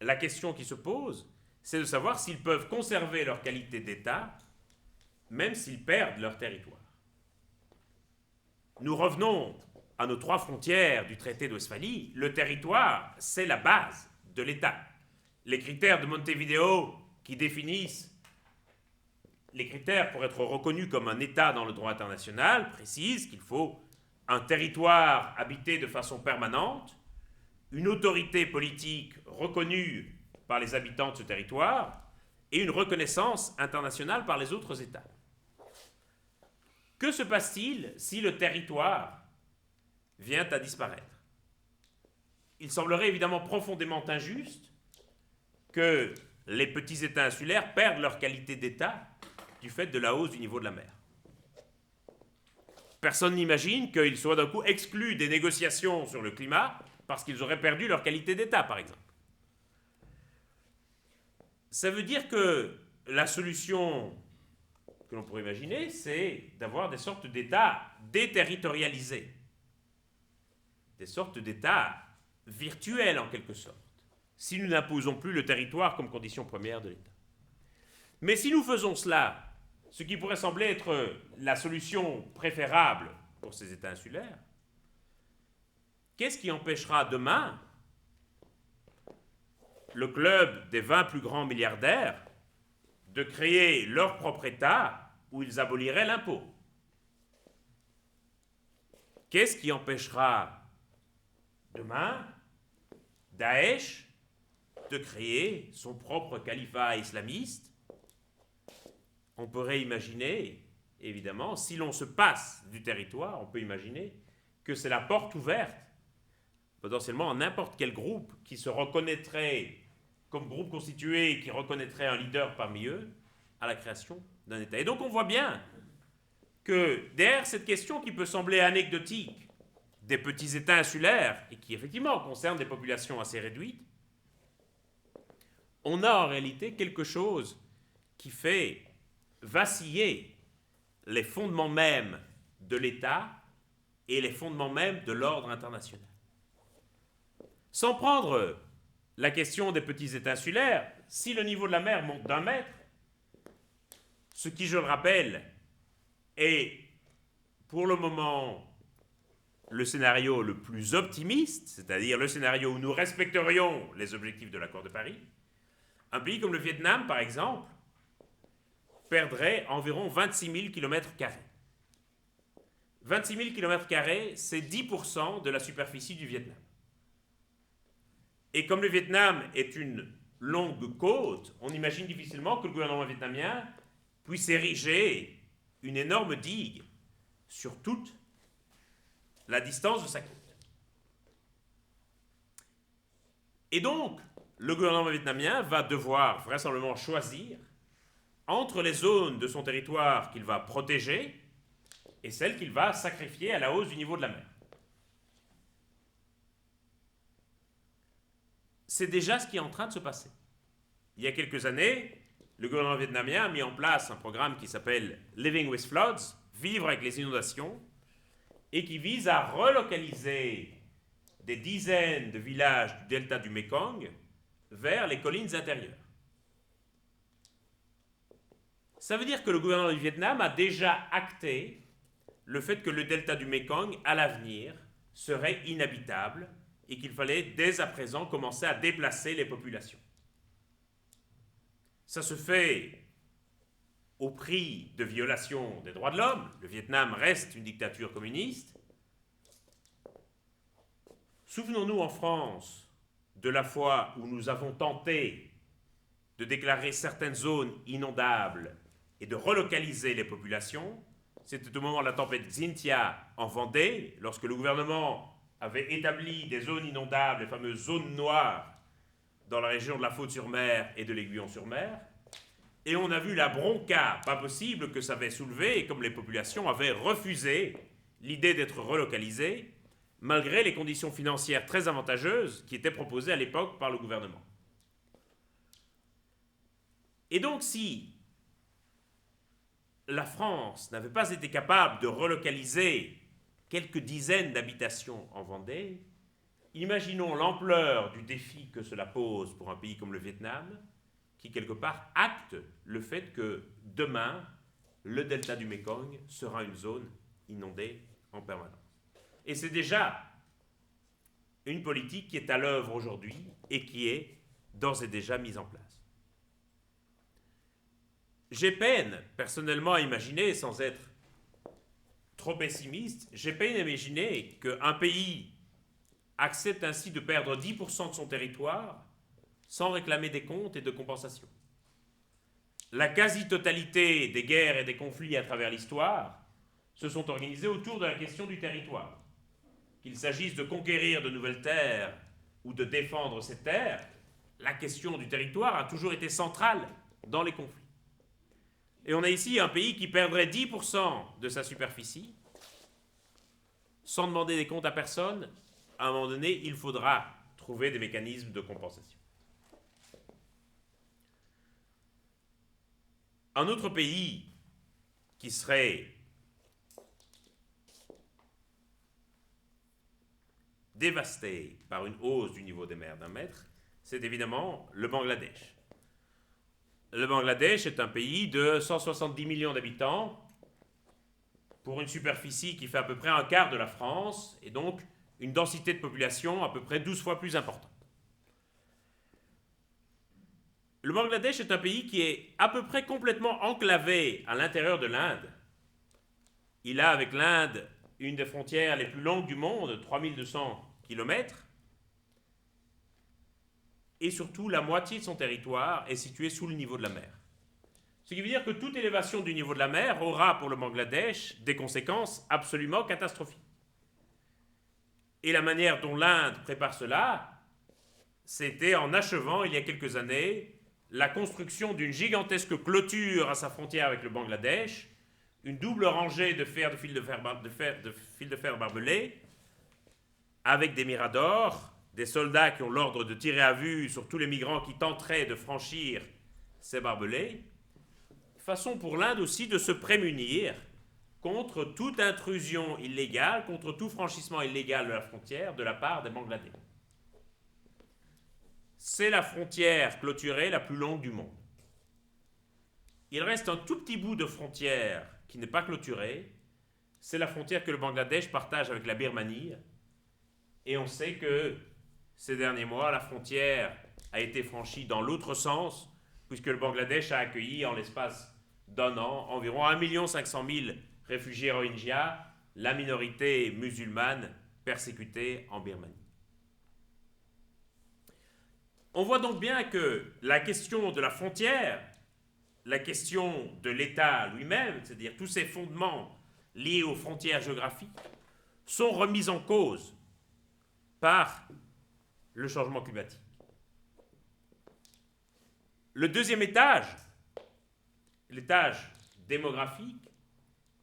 la question qui se pose, c'est de savoir s'ils peuvent conserver leur qualité d'État, même s'ils perdent leur territoire. Nous revenons à nos trois frontières du traité de Westphalie. Le territoire, c'est la base de l'État. Les critères de Montevideo qui définissent les critères pour être reconnu comme un État dans le droit international précisent qu'il faut un territoire habité de façon permanente, une autorité politique reconnue par les habitants de ce territoire et une reconnaissance internationale par les autres États. Que se passe-t-il si le territoire vient à disparaître? Il semblerait évidemment profondément injuste que les petits États insulaires perdent leur qualité d'État du fait de la hausse du niveau de la mer. Personne n'imagine qu'ils soient d'un coup exclus des négociations sur le climat parce qu'ils auraient perdu leur qualité d'État, par exemple. Ça veut dire que la solution que l'on pourrait imaginer, c'est d'avoir des sortes d'États déterritorialisés, des sortes d'États virtuels en quelque sorte, si nous n'imposons plus le territoire comme condition première de l'État. Mais si nous faisons cela, ce qui pourrait sembler être la solution préférable pour ces États insulaires, qu'est-ce qui empêchera demain le club des 20 plus grands milliardaires de créer leur propre État où ils aboliraient l'impôt? Qu'est-ce qui empêchera demain Daesh de créer son propre califat islamiste? On pourrait imaginer, évidemment, si l'on se passe du territoire, on peut imaginer que c'est la porte ouverte, potentiellement à n'importe quel groupe qui se reconnaîtrait comme groupe constitué, qui reconnaîtrait un leader parmi eux, à la création d'un État. Et donc on voit bien que derrière cette question qui peut sembler anecdotique des petits États insulaires, et qui effectivement concerne des populations assez réduites, on a en réalité quelque chose qui fait vaciller les fondements mêmes de l'État et les fondements mêmes de l'ordre international. Sans prendre la question des petits États insulaires, si le niveau de la mer monte d'1 mètre, ce qui, je le rappelle, est pour le moment le scénario le plus optimiste, c'est-à-dire le scénario où nous respecterions les objectifs de l'accord de Paris, un pays comme le Vietnam, par exemple, perdrait environ 26 000 km². 26 000 km², c'est 10% de la superficie du Vietnam. Et comme le Vietnam est une longue côte, on imagine difficilement que le gouvernement vietnamien puisse ériger une énorme digue sur toute la distance de sa côte. Et donc, le gouvernement vietnamien va devoir vraisemblablement choisir entre les zones de son territoire qu'il va protéger et celles qu'il va sacrifier à la hausse du niveau de la mer. C'est déjà ce qui est en train de se passer. Il y a quelques années, le gouvernement vietnamien a mis en place un programme qui s'appelle Living with Floods, vivre avec les inondations, et qui vise à relocaliser des dizaines de villages du delta du Mékong vers les collines intérieures. Ça veut dire que le gouvernement du Vietnam a déjà acté le fait que le delta du Mékong, à l'avenir, serait inhabitable et qu'il fallait dès à présent commencer à déplacer les populations. Ça se fait au prix de violations des droits de l'homme. Le Vietnam reste une dictature communiste. Souvenons-nous en France de la fois où nous avons tenté de déclarer certaines zones inondables et de relocaliser les populations. C'était au moment de la tempête Xynthia en Vendée, lorsque le gouvernement avait établi des zones inondables, les fameuses zones noires, dans la région de la Faute-sur-Mer et de l'Aiguillon-sur-Mer. Et on a vu la bronca pas possible que ça avait soulevé, et comme les populations avaient refusé l'idée d'être relocalisées, malgré les conditions financières très avantageuses qui étaient proposées à l'époque par le gouvernement. Et donc si la France n'avait pas été capable de relocaliser quelques dizaines d'habitations en Vendée, imaginons l'ampleur du défi que cela pose pour un pays comme le Vietnam, qui quelque part acte le fait que demain, le delta du Mékong sera une zone inondée en permanence. Et c'est déjà une politique qui est à l'œuvre aujourd'hui et qui est d'ores et déjà mise en place. J'ai peine, personnellement, à imaginer, sans être trop pessimiste, j'ai peine à imaginer qu'un pays accepte ainsi de perdre 10% de son territoire sans réclamer des comptes et de compensations. La quasi-totalité des guerres et des conflits à travers l'histoire se sont organisés autour de la question du territoire. Qu'il s'agisse de conquérir de nouvelles terres ou de défendre ces terres, la question du territoire a toujours été centrale dans les conflits. Et on a ici un pays qui perdrait 10% de sa superficie sans demander des comptes à personne. À un moment donné, il faudra trouver des mécanismes de compensation. Un autre pays qui serait dévasté par une hausse du niveau des mers d'1 mètre, c'est évidemment le Bangladesh. Le Bangladesh est un pays de 170 millions d'habitants pour une superficie qui fait à peu près un quart de la France et donc une densité de population à peu près 12 fois plus importante. Le Bangladesh est un pays qui est à peu près complètement enclavé à l'intérieur de l'Inde. Il a avec l'Inde une des frontières les plus longues du monde, 3200 km, et surtout la moitié de son territoire est située sous le niveau de la mer. Ce qui veut dire que toute élévation du niveau de la mer aura pour le Bangladesh des conséquences absolument catastrophiques. Et la manière dont l'Inde prépare cela, c'était en achevant il y a quelques années la construction d'une gigantesque clôture à sa frontière avec le Bangladesh, une double rangée de fils de fer barbelés, avec des miradors, des soldats qui ont l'ordre de tirer à vue sur tous les migrants qui tenteraient de franchir ces barbelés, façon pour l'Inde aussi de se prémunir contre toute intrusion illégale, contre tout franchissement illégal de la frontière de la part des Bangladais. C'est la frontière clôturée la plus longue du monde. Il reste un tout petit bout de frontière qui n'est pas clôturée, c'est la frontière que le Bangladesh partage avec la Birmanie, et on sait que ces derniers mois, la frontière a été franchie dans l'autre sens, puisque le Bangladesh a accueilli en l'espace d'1 an environ 1 500 000 réfugiés Rohingyas, la minorité musulmane persécutée en Birmanie. On voit donc bien que la question de la frontière, la question de l'État lui-même, c'est-à-dire tous ces fondements liés aux frontières géographiques, sont remis en cause par le changement climatique. Le deuxième étage, l'étage démographique,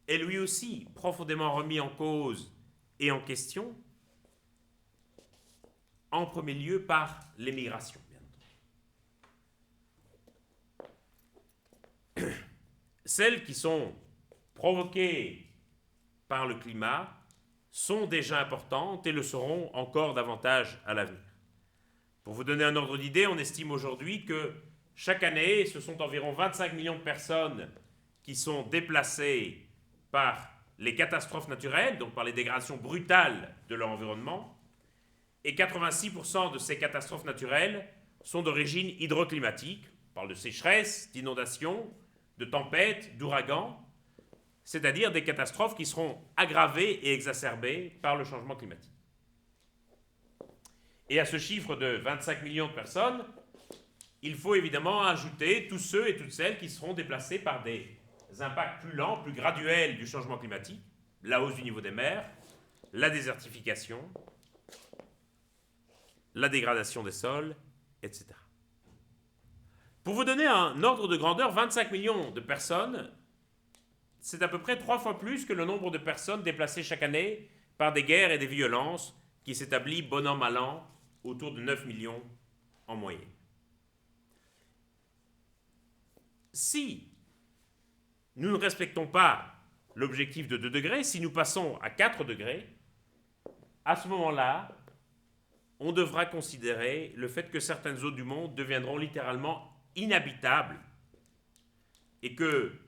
est lui aussi profondément remis en cause et en question, en premier lieu par l'émigration, bien entendu. Celles qui sont provoquées par le climat sont déjà importantes et le seront encore davantage à l'avenir. Pour vous donner un ordre d'idée, on estime aujourd'hui que chaque année, ce sont environ 25 millions de personnes qui sont déplacés par les catastrophes naturelles, donc par les dégradations brutales de leur environnement, et 86% de ces catastrophes naturelles sont d'origine hydroclimatique. On parle de sécheresse, d'inondations, de tempêtes, d'ouragans, c'est-à-dire des catastrophes qui seront aggravées et exacerbées par le changement climatique. Et à ce chiffre de 25 millions de personnes, il faut évidemment ajouter tous ceux et toutes celles qui seront déplacés par des impacts plus lents, plus graduels du changement climatique, la hausse du niveau des mers, la désertification, la dégradation des sols, etc. Pour vous donner un ordre de grandeur, 25 millions de personnes, c'est à peu près 3 fois plus que le nombre de personnes déplacées chaque année par des guerres et des violences qui s'établit bon an mal an autour de 9 millions en moyenne. Si nous ne respectons pas l'objectif de 2 degrés, si nous passons à 4 degrés, à ce moment-là, on devra considérer le fait que certaines zones du monde deviendront littéralement inhabitables et que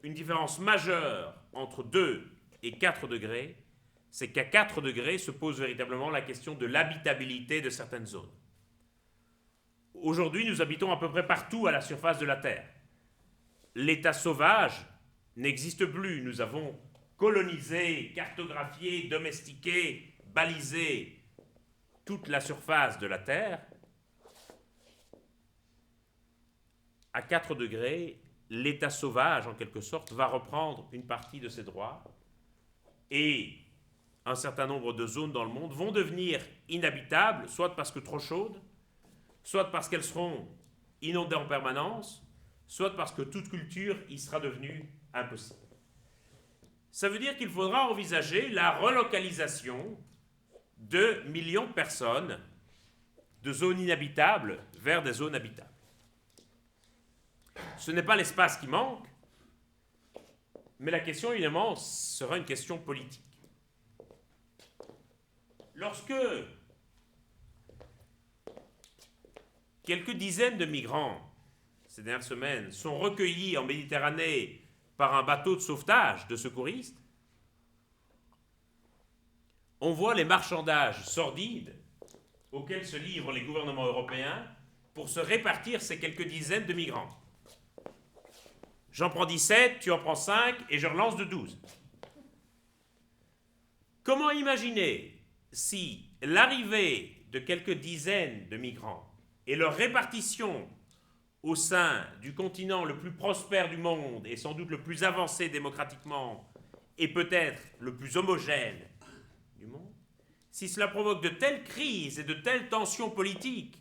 une différence majeure entre 2 et 4 degrés, c'est qu'à 4 degrés se pose véritablement la question de l'habitabilité de certaines zones. Aujourd'hui, nous habitons à peu près partout à la surface de la Terre. L'état sauvage n'existe plus. Nous avons colonisé, cartographié, domestiqué, balisé toute la surface de la Terre. À 4 degrés, l'état sauvage, en quelque sorte, va reprendre une partie de ses droits et un certain nombre de zones dans le monde vont devenir inhabitables, soit parce que trop chaudes, soit parce qu'elles seront inondées en permanence, soit parce que toute culture y sera devenue impossible. Ça veut dire qu'il faudra envisager la relocalisation de millions de personnes de zones inhabitables vers des zones habitables. Ce n'est pas l'espace qui manque, mais la question, évidemment, sera une question politique. Lorsque quelques dizaines de migrants, ces dernières semaines, sont recueillis en Méditerranée par un bateau de sauvetage de secouristes, on voit les marchandages sordides auxquels se livrent les gouvernements européens pour se répartir ces quelques dizaines de migrants. J'en prends 17, tu en prends 5 et je relance de 12. Comment imaginer si l'arrivée de quelques dizaines de migrants et leur répartition au sein du continent le plus prospère du monde et sans doute le plus avancé démocratiquement et peut-être le plus homogène du monde, si cela provoque de telles crises et de telles tensions politiques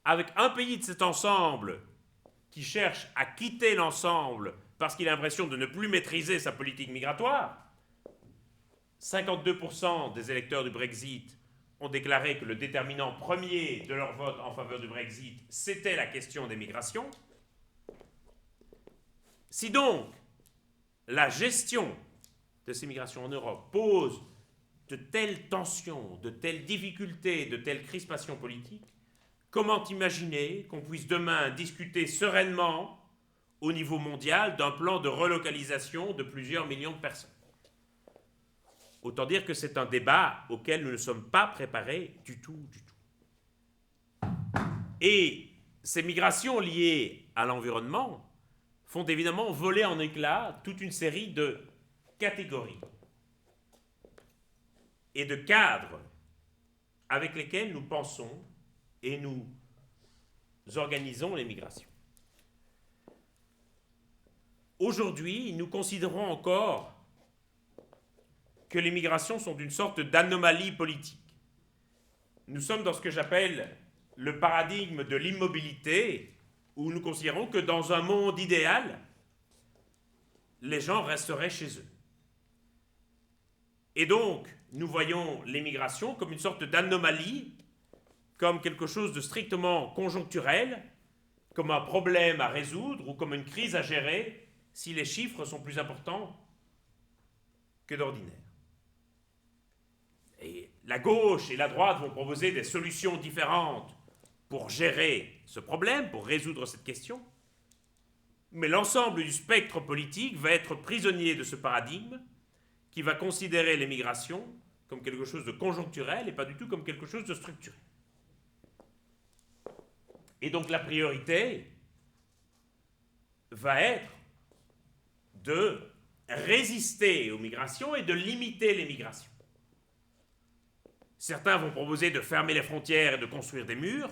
avec un pays de cet ensemble qui cherche à quitter l'ensemble parce qu'il a l'impression de ne plus maîtriser sa politique migratoire, 52% des électeurs du Brexit ont déclaré que le déterminant premier de leur vote en faveur du Brexit, c'était la question des migrations. Si donc la gestion de ces migrations en Europe pose de telles tensions, de telles difficultés, de telles crispations politiques, comment imaginer qu'on puisse demain discuter sereinement au niveau mondial d'un plan de relocalisation de plusieurs millions de personnes? Autant dire que c'est un débat auquel nous ne sommes pas préparés du tout, du tout. Et ces migrations liées à l'environnement font évidemment voler en éclats toute une série de catégories et de cadres avec lesquels nous pensons et nous organisons les migrations. Aujourd'hui, nous considérons encore que les migrations sont une sorte d'anomalie politique. Nous sommes dans ce que j'appelle le paradigme de l'immobilité, où nous considérons que dans un monde idéal, les gens resteraient chez eux. Et donc, nous voyons les migrations comme une sorte d'anomalie, comme quelque chose de strictement conjoncturel, comme un problème à résoudre ou comme une crise à gérer si les chiffres sont plus importants que d'ordinaire. Et la gauche et la droite vont proposer des solutions différentes pour gérer ce problème, pour résoudre cette question. Mais l'ensemble du spectre politique va être prisonnier de ce paradigme qui va considérer l'émigration comme quelque chose de conjoncturel et pas du tout comme quelque chose de structurel. Et donc la priorité va être de résister aux migrations et de limiter les migrations. Certains vont proposer de fermer les frontières et de construire des murs.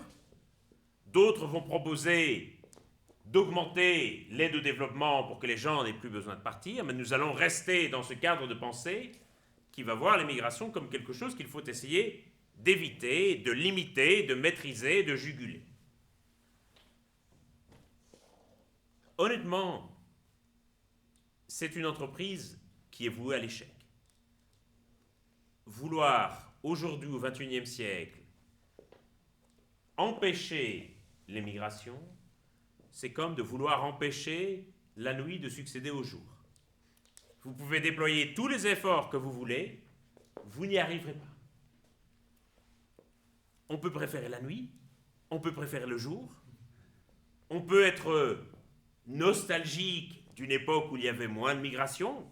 D'autres vont proposer d'augmenter l'aide au développement pour que les gens n'aient plus besoin de partir. Mais nous allons rester dans ce cadre de pensée qui va voir l'immigration comme quelque chose qu'il faut essayer d'éviter, de limiter, de maîtriser, de juguler. Honnêtement, c'est une entreprise qui est vouée à l'échec. Vouloir, aujourd'hui au XXIe siècle, empêcher l'émigration, c'est comme de vouloir empêcher la nuit de succéder au jour. Vous pouvez déployer tous les efforts que vous voulez, vous n'y arriverez pas. On peut préférer la nuit, on peut préférer le jour, on peut être nostalgique d'une époque où il y avait moins de migration,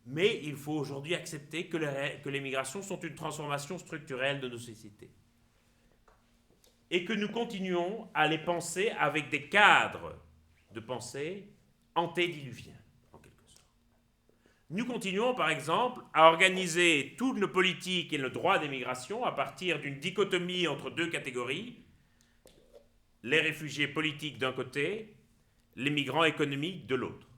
mais il faut aujourd'hui accepter que les migrations sont une transformation structurelle de nos sociétés. Et que nous continuons à les penser avec des cadres de pensée antédiluviens, en quelque sorte. Nous continuons, par exemple, à organiser toutes nos politiques et le droit des migrations à partir d'une dichotomie entre deux catégories, les réfugiés politiques d'un côté, les migrants économiques de l'autre.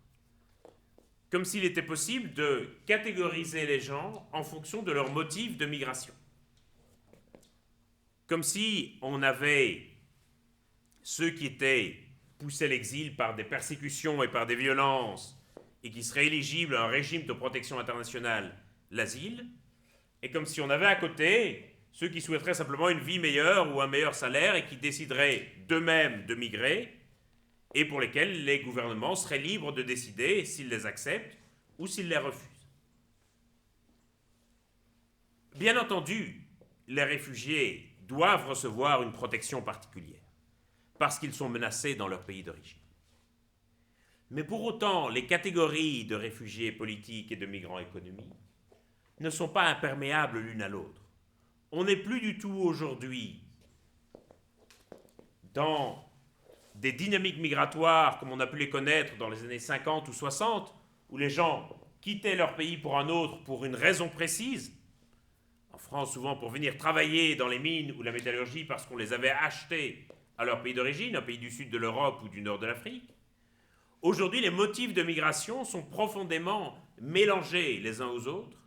Comme s'il était possible de catégoriser les gens en fonction de leurs motifs de migration. Comme si on avait ceux qui étaient poussés à l'exil par des persécutions et par des violences et qui seraient éligibles à un régime de protection internationale, l'asile, et comme si on avait à côté ceux qui souhaiteraient simplement une vie meilleure ou un meilleur salaire et qui décideraient d'eux-mêmes de migrer et pour lesquels les gouvernements seraient libres de décider s'ils les acceptent ou s'ils les refusent. Bien entendu, les réfugiés doivent recevoir une protection particulière, parce qu'ils sont menacés dans leur pays d'origine. Mais pour autant, les catégories de réfugiés politiques et de migrants économiques ne sont pas imperméables l'une à l'autre. On n'est plus du tout aujourd'hui dans des dynamiques migratoires comme on a pu les connaître dans les années 50 ou 60, où les gens quittaient leur pays pour un autre pour une raison précise. En France, souvent pour venir travailler dans les mines ou la métallurgie parce qu'on les avait achetés à leur pays d'origine, un pays du sud de l'Europe ou du nord de l'Afrique. Aujourd'hui, les motifs de migration sont profondément mélangés les uns aux autres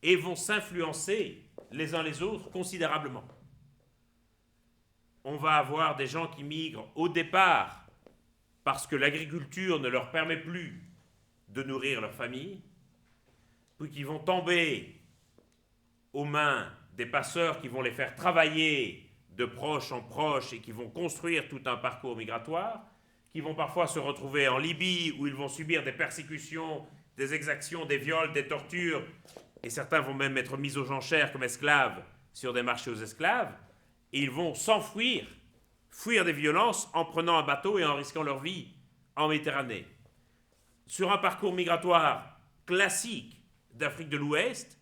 et vont s'influencer les uns les autres considérablement. On va avoir des gens qui migrent au départ parce que l'agriculture ne leur permet plus de nourrir leur famille, puis qui vont tomber aux mains des passeurs qui vont les faire travailler de proche en proche et qui vont construire tout un parcours migratoire, qui vont parfois se retrouver en Libye où ils vont subir des persécutions, des exactions, des viols, des tortures, et certains vont même être mis aux enchères comme esclaves sur des marchés aux esclaves, et ils vont s'enfuir, fuir des violences en prenant un bateau et en risquant leur vie en Méditerranée. Sur un parcours migratoire classique d'Afrique de l'Ouest,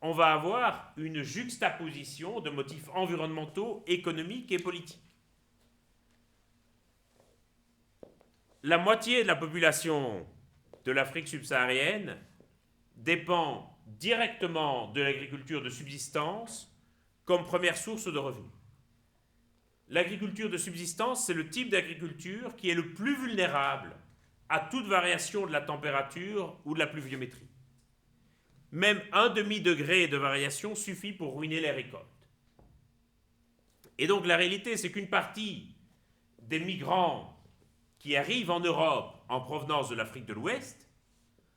on va avoir une juxtaposition de motifs environnementaux, économiques et politiques. La moitié de la population de l'Afrique subsaharienne dépend directement de l'agriculture de subsistance comme première source de revenus. L'agriculture de subsistance, c'est le type d'agriculture qui est le plus vulnérable à toute variation de la température ou de la pluviométrie. Même 1/2 degré de variation suffit pour ruiner les récoltes. Et donc la réalité, c'est qu'une partie des migrants qui arrivent en Europe en provenance de l'Afrique de l'Ouest,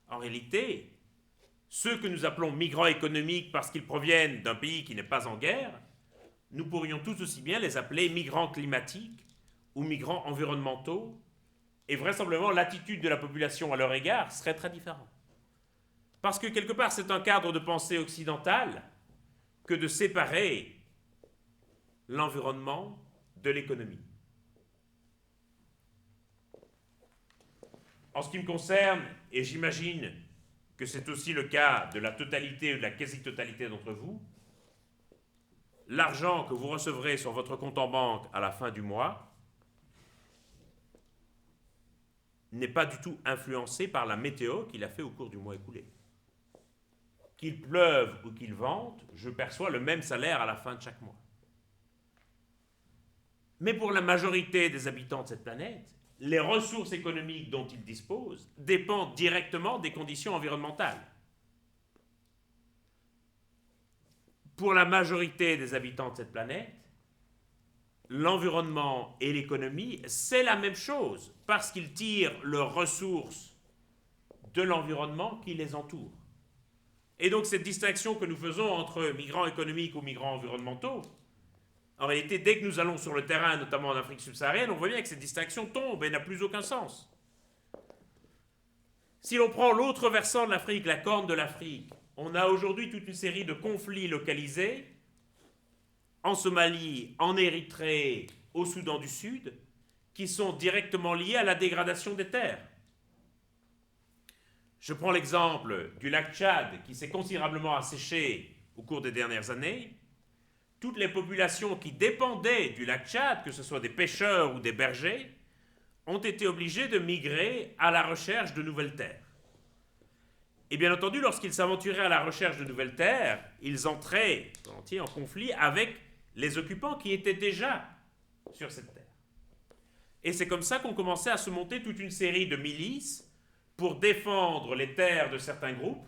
en réalité, ceux que nous appelons migrants économiques parce qu'ils proviennent d'un pays qui n'est pas en guerre, nous pourrions tout aussi bien les appeler migrants climatiques ou migrants environnementaux, et vraisemblablement l'attitude de la population à leur égard serait très différente. Parce que quelque part, c'est un cadre de pensée occidental que de séparer l'environnement de l'économie. En ce qui me concerne, et j'imagine que c'est aussi le cas de la totalité ou de la quasi-totalité d'entre vous, l'argent que vous recevrez sur votre compte en banque à la fin du mois n'est pas du tout influencé par la météo qu'il a fait au cours du mois écoulé. Qu'il pleuve ou qu'il vente, je perçois le même salaire à la fin de chaque mois. Mais pour la majorité des habitants de cette planète, les ressources économiques dont ils disposent dépendent directement des conditions environnementales. Pour la majorité des habitants de cette planète, l'environnement et l'économie, c'est la même chose, parce qu'ils tirent leurs ressources de l'environnement qui les entoure. Et donc cette distinction que nous faisons entre migrants économiques ou migrants environnementaux, en réalité, dès que nous allons sur le terrain, notamment en Afrique subsaharienne, on voit bien que cette distinction tombe et n'a plus aucun sens. Si l'on prend l'autre versant de l'Afrique, la corne de l'Afrique, on a aujourd'hui toute une série de conflits localisés en Somalie, en Érythrée, au Soudan du Sud, qui sont directement liés à la dégradation des terres. Je prends l'exemple du lac Tchad, qui s'est considérablement asséché au cours des dernières années. Toutes les populations qui dépendaient du lac Tchad, que ce soit des pêcheurs ou des bergers, ont été obligées de migrer à la recherche de nouvelles terres. Et bien entendu, lorsqu'ils s'aventuraient à la recherche de nouvelles terres, ils entraient en conflit avec les occupants qui étaient déjà sur cette terre. Et c'est comme ça qu'on commençait à se monter toute une série de milices pour défendre les terres de certains groupes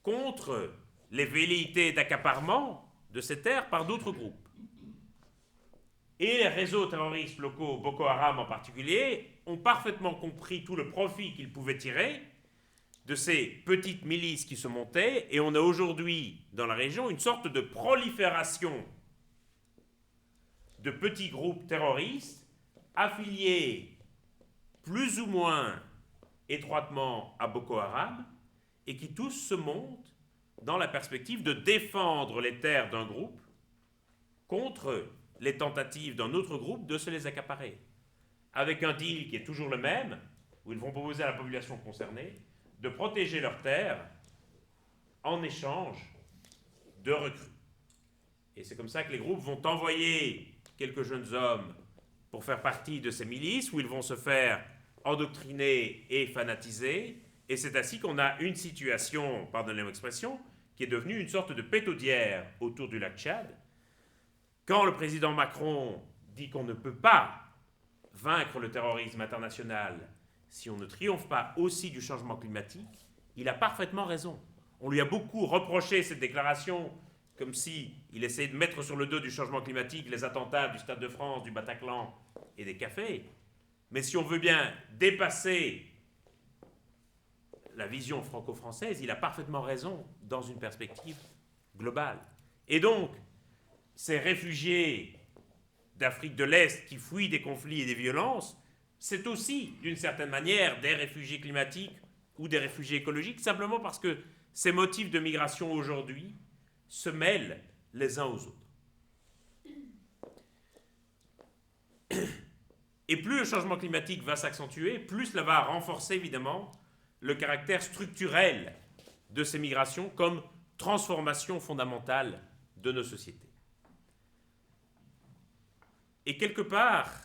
contre les velléités d'accaparement de ces terres par d'autres groupes. Et les réseaux terroristes locaux, Boko Haram en particulier, ont parfaitement compris tout le profit qu'ils pouvaient tirer de ces petites milices qui se montaient, et on a aujourd'hui dans la région une sorte de prolifération de petits groupes terroristes affiliés plus ou moins étroitement à Boko Haram, et qui tous se montent dans la perspective de défendre les terres d'un groupe contre les tentatives d'un autre groupe de se les accaparer. Avec un deal qui est toujours le même, où ils vont proposer à la population concernée de protéger leurs terres en échange de recrues. Et c'est comme ça que les groupes vont envoyer quelques jeunes hommes pour faire partie de ces milices, où ils vont se faire endoctriner et fanatiser. Et c'est ainsi qu'on a une situation, pardonnez-moi l'expression, qui est devenue une sorte de pétaudière autour du lac Tchad. Quand le président Macron dit qu'on ne peut pas vaincre le terrorisme international si on ne triomphe pas aussi du changement climatique, il a parfaitement raison. On lui a beaucoup reproché cette déclaration, comme s'il essayait de mettre sur le dos du changement climatique les attentats du Stade de France, du Bataclan et des cafés. Mais si on veut bien dépasser la vision franco-française, il a parfaitement raison dans une perspective globale. Et donc, ces réfugiés d'Afrique de l'Est qui fuient des conflits et des violences, c'est aussi, d'une certaine manière, des réfugiés climatiques ou des réfugiés écologiques, simplement parce que ces motifs de migration aujourd'hui se mêlent les uns aux autres. Et plus le changement climatique va s'accentuer, plus cela va renforcer évidemment le caractère structurel de ces migrations comme transformation fondamentale de nos sociétés. Et quelque part,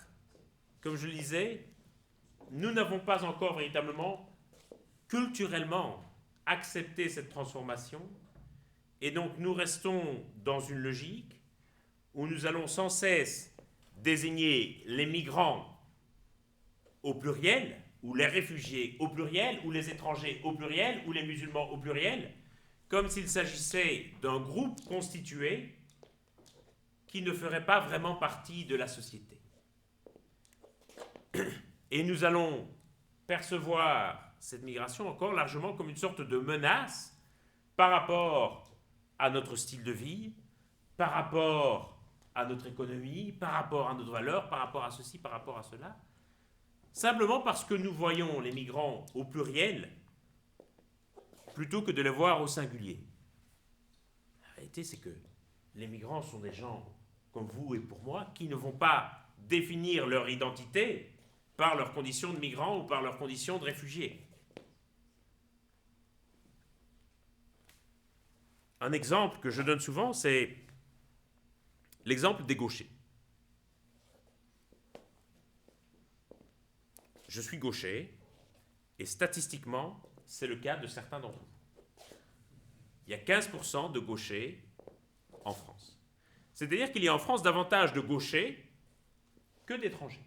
comme je le disais, nous n'avons pas encore véritablement, culturellement, accepté cette transformation, et donc nous restons dans une logique où nous allons sans cesse désigner les migrants au pluriel, ou les réfugiés au pluriel, ou les étrangers au pluriel, ou les musulmans au pluriel, comme s'il s'agissait d'un groupe constitué qui ne ferait pas vraiment partie de la société. Et nous allons percevoir cette migration encore largement comme une sorte de menace par rapport à notre style de vie, par rapport à notre économie, par rapport à notre valeur, par rapport à ceci, par rapport à cela, simplement parce que nous voyons les migrants au pluriel plutôt que de les voir au singulier. La réalité, c'est que les migrants sont des gens comme vous et pour moi qui ne vont pas définir leur identité par leurs conditions de migrants ou par leurs conditions de réfugiés. Un exemple que je donne souvent, c'est l'exemple des gauchers. Je suis gaucher, et statistiquement, c'est le cas de certains d'entre vous. Il y a 15% de gauchers en France. C'est-à-dire qu'il y a en France davantage de gauchers que d'étrangers.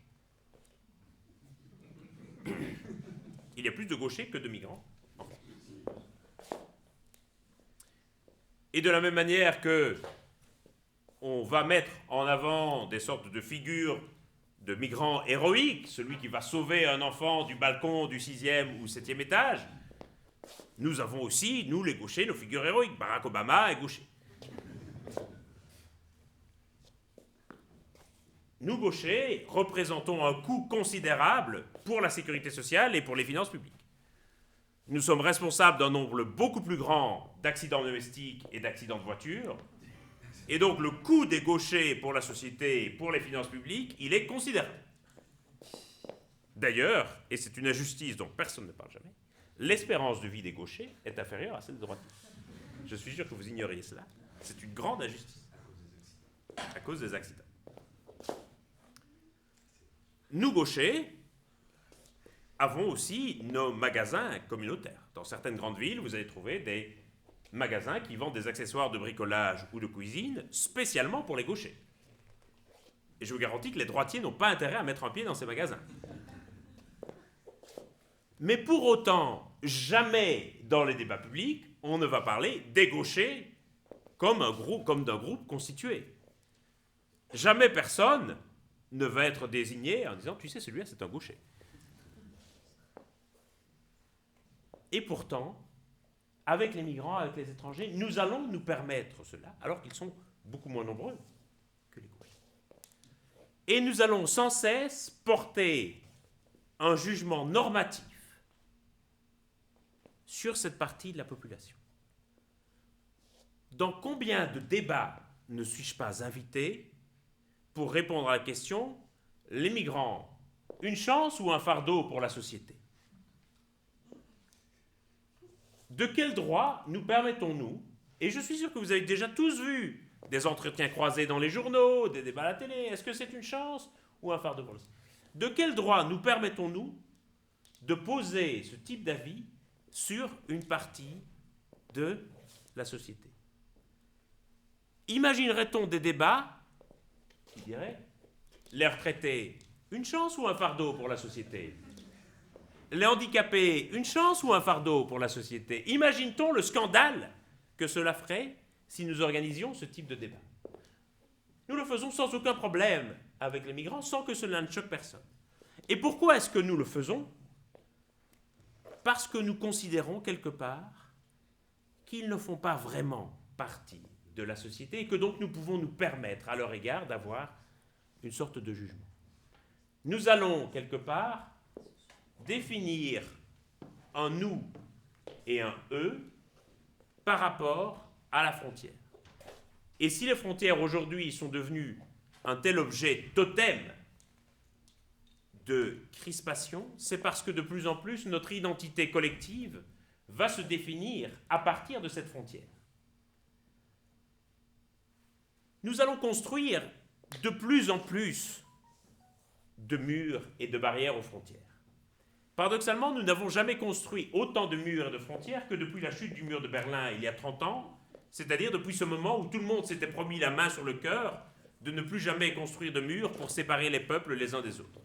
Il y a plus de gauchers que de migrants en France. Et de la même manière que on va mettre en avant des sortes de figures de migrants héroïques, celui qui va sauver un enfant du balcon du 6e ou 7e étage, nous avons aussi, nous les gauchers, nos figures héroïques. Barack Obama est gaucher. Nous, gauchers, représentons un coût considérable pour la sécurité sociale et pour les finances publiques. Nous sommes responsables d'un nombre beaucoup plus grand d'accidents domestiques et d'accidents de voiture. Et donc le coût des gauchers pour la société et pour les finances publiques, il est considérable. D'ailleurs, et c'est une injustice dont personne ne parle jamais, l'espérance de vie des gauchers est inférieure à celle des droitistes. Je suis sûr que vous ignoriez cela. C'est une grande injustice. À cause des accidents. Nous, gauchers, avons aussi nos magasins communautaires. Dans certaines grandes villes, vous allez trouver des magasins qui vendent des accessoires de bricolage ou de cuisine spécialement pour les gauchers. Et je vous garantis que les droitiers n'ont pas intérêt à mettre un pied dans ces magasins. Mais pour autant, jamais dans les débats publics, on ne va parler des gauchers comme d'un groupe constitué. Jamais personne ne va être désigné en disant « tu sais, celui-là, c'est un gaucher ». Et pourtant, avec les migrants, avec les étrangers, nous allons nous permettre cela, alors qu'ils sont beaucoup moins nombreux que les gauchers. Et nous allons sans cesse porter un jugement normatif sur cette partie de la population. Dans combien de débats ne suis-je pas invité pour répondre à la question « les migrants, une chance ou un fardeau pour la société ?» De quel droit nous permettons-nous, et je suis sûr que vous avez déjà tous vu des entretiens croisés dans les journaux, des débats à la télé, est-ce que c'est une chance ou un fardeau pour la société? De quel droit nous permettons-nous de poser ce type d'avis sur une partie de la société? Imaginerait-on des débats qui diraient les retraités, une chance ou un fardeau pour la société? Les handicapés, une chance ou un fardeau pour la société? Imagine-t-on le scandale que cela ferait si nous organisions ce type de débat? Nous le faisons sans aucun problème avec les migrants, sans que cela ne choque personne. Et pourquoi est-ce que nous le faisons? Parce que nous considérons quelque part qu'ils ne font pas vraiment partie de la société et que donc nous pouvons nous permettre à leur égard d'avoir une sorte de jugement. Nous allons quelque part définir un nous et un eux par rapport à la frontière. Et si les frontières aujourd'hui sont devenues un tel objet totem de crispation, c'est parce que de plus en plus notre identité collective va se définir à partir de cette frontière. Nous allons construire de plus en plus de murs et de barrières aux frontières. Paradoxalement, nous n'avons jamais construit autant de murs et de frontières que depuis la chute du mur de Berlin il y a 30 ans, c'est-à-dire depuis ce moment où tout le monde s'était promis la main sur le cœur de ne plus jamais construire de murs pour séparer les peuples les uns des autres.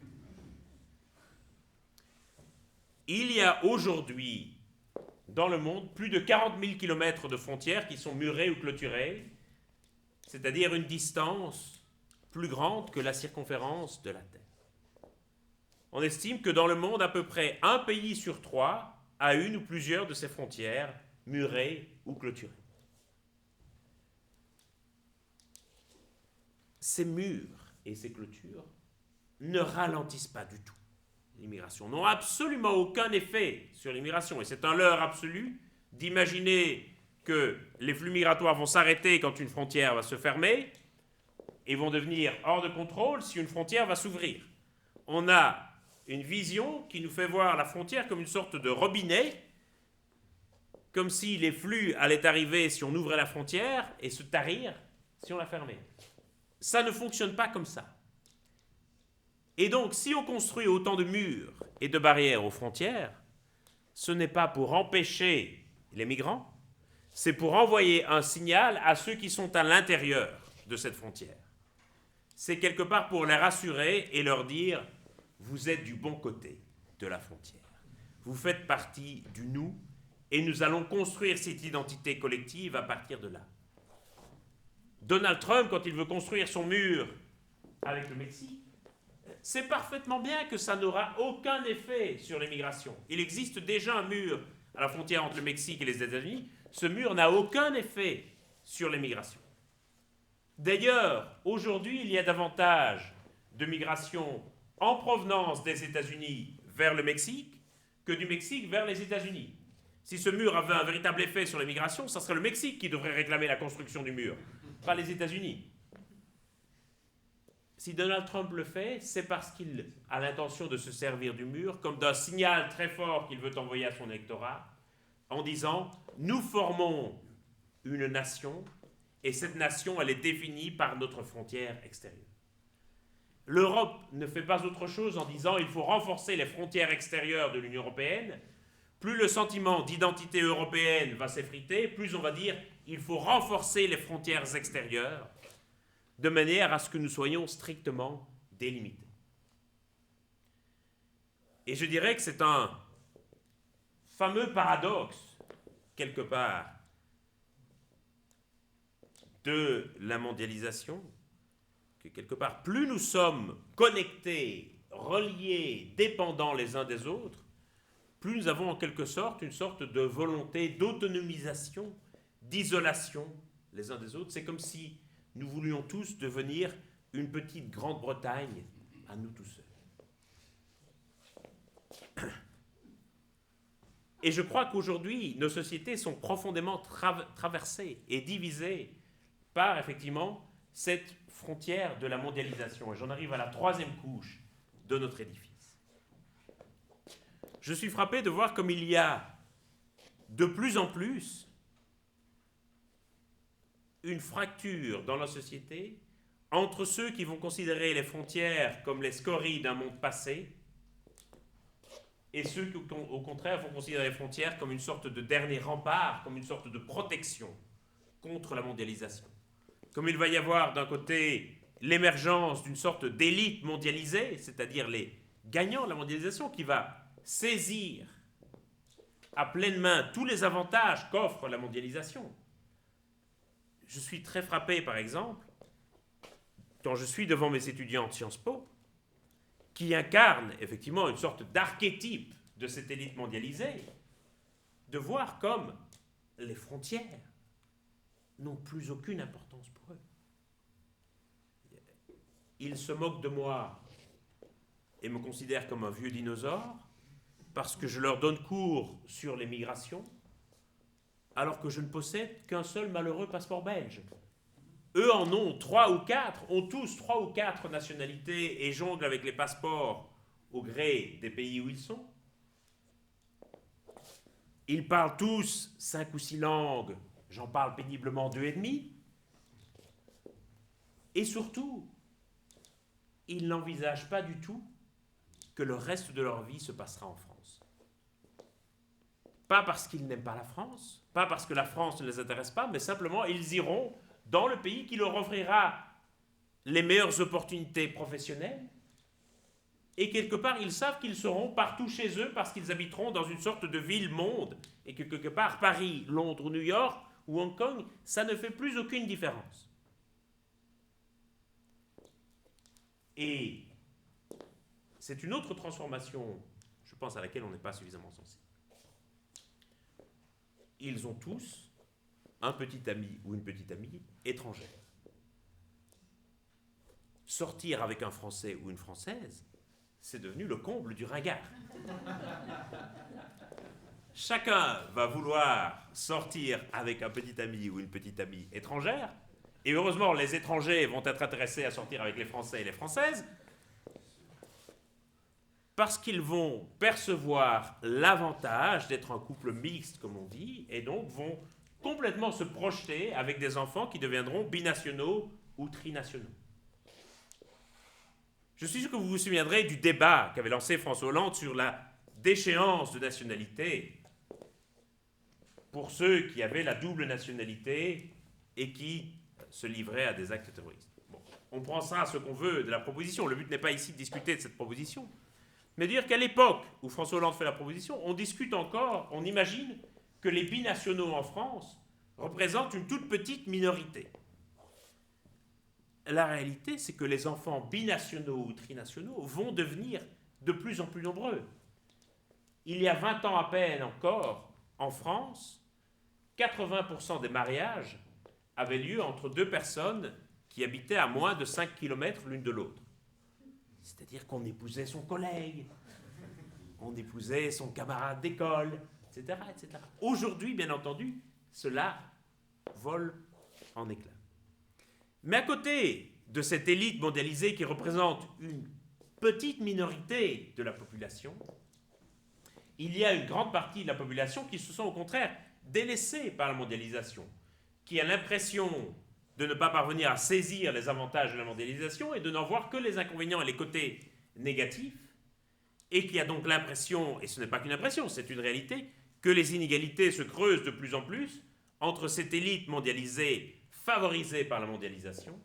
Il y a aujourd'hui dans le monde plus de 40 000 km de frontières qui sont murées ou clôturées, c'est-à-dire une distance plus grande que la circonférence de la Terre. On estime que dans le monde, à peu près un pays sur 3 a une ou plusieurs de ces frontières murées ou clôturées. Ces murs et ces clôtures ne ralentissent pas du tout l'immigration, n'ont absolument aucun effet sur l'immigration. Et c'est un leurre absolu d'imaginer que les flux migratoires vont s'arrêter quand une frontière va se fermer et vont devenir hors de contrôle si une frontière va s'ouvrir. On a une vision qui nous fait voir la frontière comme une sorte de robinet, comme si les flux allaient arriver si on ouvrait la frontière et se tarir si on la fermait. Ça ne fonctionne pas comme ça. Et donc, si on construit autant de murs et de barrières aux frontières, ce n'est pas pour empêcher les migrants, c'est pour envoyer un signal à ceux qui sont à l'intérieur de cette frontière. C'est quelque part pour les rassurer et leur dire « vous êtes du bon côté de la frontière. Vous faites partie du nous et nous allons construire cette identité collective à partir de là. » Donald Trump, quand il veut construire son mur avec le Mexique, c'est parfaitement bien que ça n'aura aucun effet sur l'immigration. Il existe déjà un mur à la frontière entre le Mexique et les États-Unis. Ce mur n'a aucun effet sur l'immigration. D'ailleurs, aujourd'hui, il y a davantage de migration en provenance des États-Unis vers le Mexique que du Mexique vers les États-Unis. Si ce mur avait un véritable effet sur l'immigration, ce serait le Mexique qui devrait réclamer la construction du mur, pas les États-Unis. Si Donald Trump le fait, c'est parce qu'il a l'intention de se servir du mur comme d'un signal très fort qu'il veut envoyer à son électorat, en disant « nous formons une nation et cette nation, elle est définie par notre frontière extérieure. » L'Europe ne fait pas autre chose en disant « il faut renforcer les frontières extérieures de l'Union européenne ». Plus le sentiment d'identité européenne va s'effriter, plus on va dire « il faut renforcer les frontières extérieures » de manière à ce que nous soyons strictement délimités. Et je dirais que c'est un fameux paradoxe, quelque part, de la mondialisation, que quelque part, plus nous sommes connectés, reliés, dépendants les uns des autres, plus nous avons en quelque sorte une sorte de volonté d'autonomisation, d'isolation les uns des autres. C'est comme si nous voulions tous devenir une petite Grande-Bretagne à nous tout seuls. Et je crois qu'aujourd'hui, nos sociétés sont profondément traversées et divisées par, effectivement, cette frontière de la mondialisation. Et j'en arrive à la troisième couche de notre édifice. Je suis frappé de voir comme il y a de plus en plus une fracture dans la société entre ceux qui vont considérer les frontières comme les scories d'un monde passé et ceux qui, au contraire, vont considérer les frontières comme une sorte de dernier rempart, comme une sorte de protection contre la mondialisation. Comme il va y avoir d'un côté l'émergence d'une sorte d'élite mondialisée, c'est-à-dire les gagnants de la mondialisation, qui va saisir à pleine main tous les avantages qu'offre la mondialisation. Je suis très frappé, par exemple, quand je suis devant mes étudiants de Sciences Po, qui incarnent effectivement une sorte d'archétype de cette élite mondialisée, de voir comme les frontières n'ont plus aucune importance pour eux. Ils se moquent de moi et me considèrent comme un vieux dinosaure parce que je leur donne cours sur les migrations, alors que je ne possède qu'un seul malheureux passeport belge. Eux en ont 3 ou 4, ont tous 3 ou 4 nationalités et jonglent avec les passeports au gré des pays où ils sont. Ils parlent tous 5 ou 6 langues, j'en parle péniblement 2,5. Et surtout, ils n'envisagent pas du tout que le reste de leur vie se passera en France. Pas parce qu'ils n'aiment pas la France, pas parce que la France ne les intéresse pas, mais simplement ils iront dans le pays qui leur offrira les meilleures opportunités professionnelles. Et quelque part, ils savent qu'ils seront partout chez eux parce qu'ils habiteront dans une sorte de ville-monde. Et que quelque part, Paris, Londres, New York ou Hong Kong, ça ne fait plus aucune différence. Et c'est une autre transformation, je pense, à laquelle on n'est pas suffisamment sensible. Ils ont tous un petit ami ou une petite amie étrangère. Sortir avec un Français ou une Française, c'est devenu le comble du ringard. Chacun va vouloir sortir avec un petit ami ou une petite amie étrangère, et heureusement, les étrangers vont être intéressés à sortir avec les Français et les Françaises, parce qu'ils vont percevoir l'avantage d'être un couple mixte, comme on dit, et donc vont complètement se projeter avec des enfants qui deviendront binationaux ou trinationaux. Je suis sûr que vous vous souviendrez du débat qu'avait lancé François Hollande sur la déchéance de nationalité pour ceux qui avaient la double nationalité et qui se livraient à des actes terroristes. Bon, on prend ça à ce qu'on veut de la proposition. Le but n'est pas ici de discuter de cette proposition, mais dire qu'à l'époque où François Hollande fait la proposition, on discute encore, on imagine que les binationaux en France représentent une toute petite minorité. La réalité, c'est que les enfants binationaux ou trinationaux vont devenir de plus en plus nombreux. Il y a 20 ans à peine encore, en France, 80% des mariages avaient lieu entre deux personnes qui habitaient à moins de 5 km l'une de l'autre. C'est-à-dire qu'on épousait son collègue, on épousait son camarade d'école, etc., etc. Aujourd'hui, bien entendu, cela vole en éclats. Mais à côté de cette élite mondialisée qui représente une petite minorité de la population, il y a une grande partie de la population qui se sont au contraire délaissés par la mondialisation, qui a l'impression de ne pas parvenir à saisir les avantages de la mondialisation et de n'en voir que les inconvénients et les côtés négatifs, et qui a donc l'impression, et ce n'est pas qu'une impression, c'est une réalité, que les inégalités se creusent de plus en plus entre cette élite mondialisée favorisés par la mondialisation,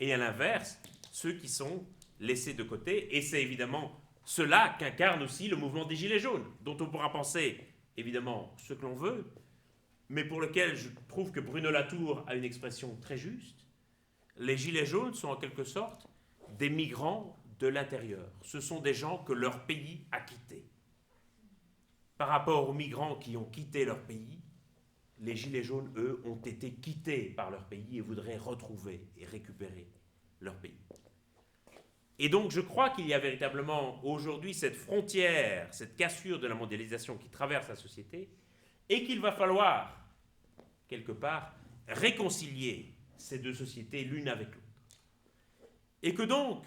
et à l'inverse, ceux qui sont laissés de côté, et c'est évidemment cela qu'incarne aussi le mouvement des Gilets jaunes, dont on pourra penser évidemment ce que l'on veut, mais pour lequel je trouve que Bruno Latour a une expression très juste. Les Gilets jaunes sont en quelque sorte des migrants de l'intérieur. Ce sont des gens que leur pays a quittés. Par rapport aux migrants qui ont quitté leur pays, les Gilets jaunes, eux, ont été quittés par leur pays et voudraient retrouver et récupérer leur pays. Et donc, je crois qu'il y a véritablement aujourd'hui cette frontière, cette cassure de la mondialisation qui traverse la société, et qu'il va falloir, quelque part, réconcilier ces deux sociétés l'une avec l'autre. Et que donc,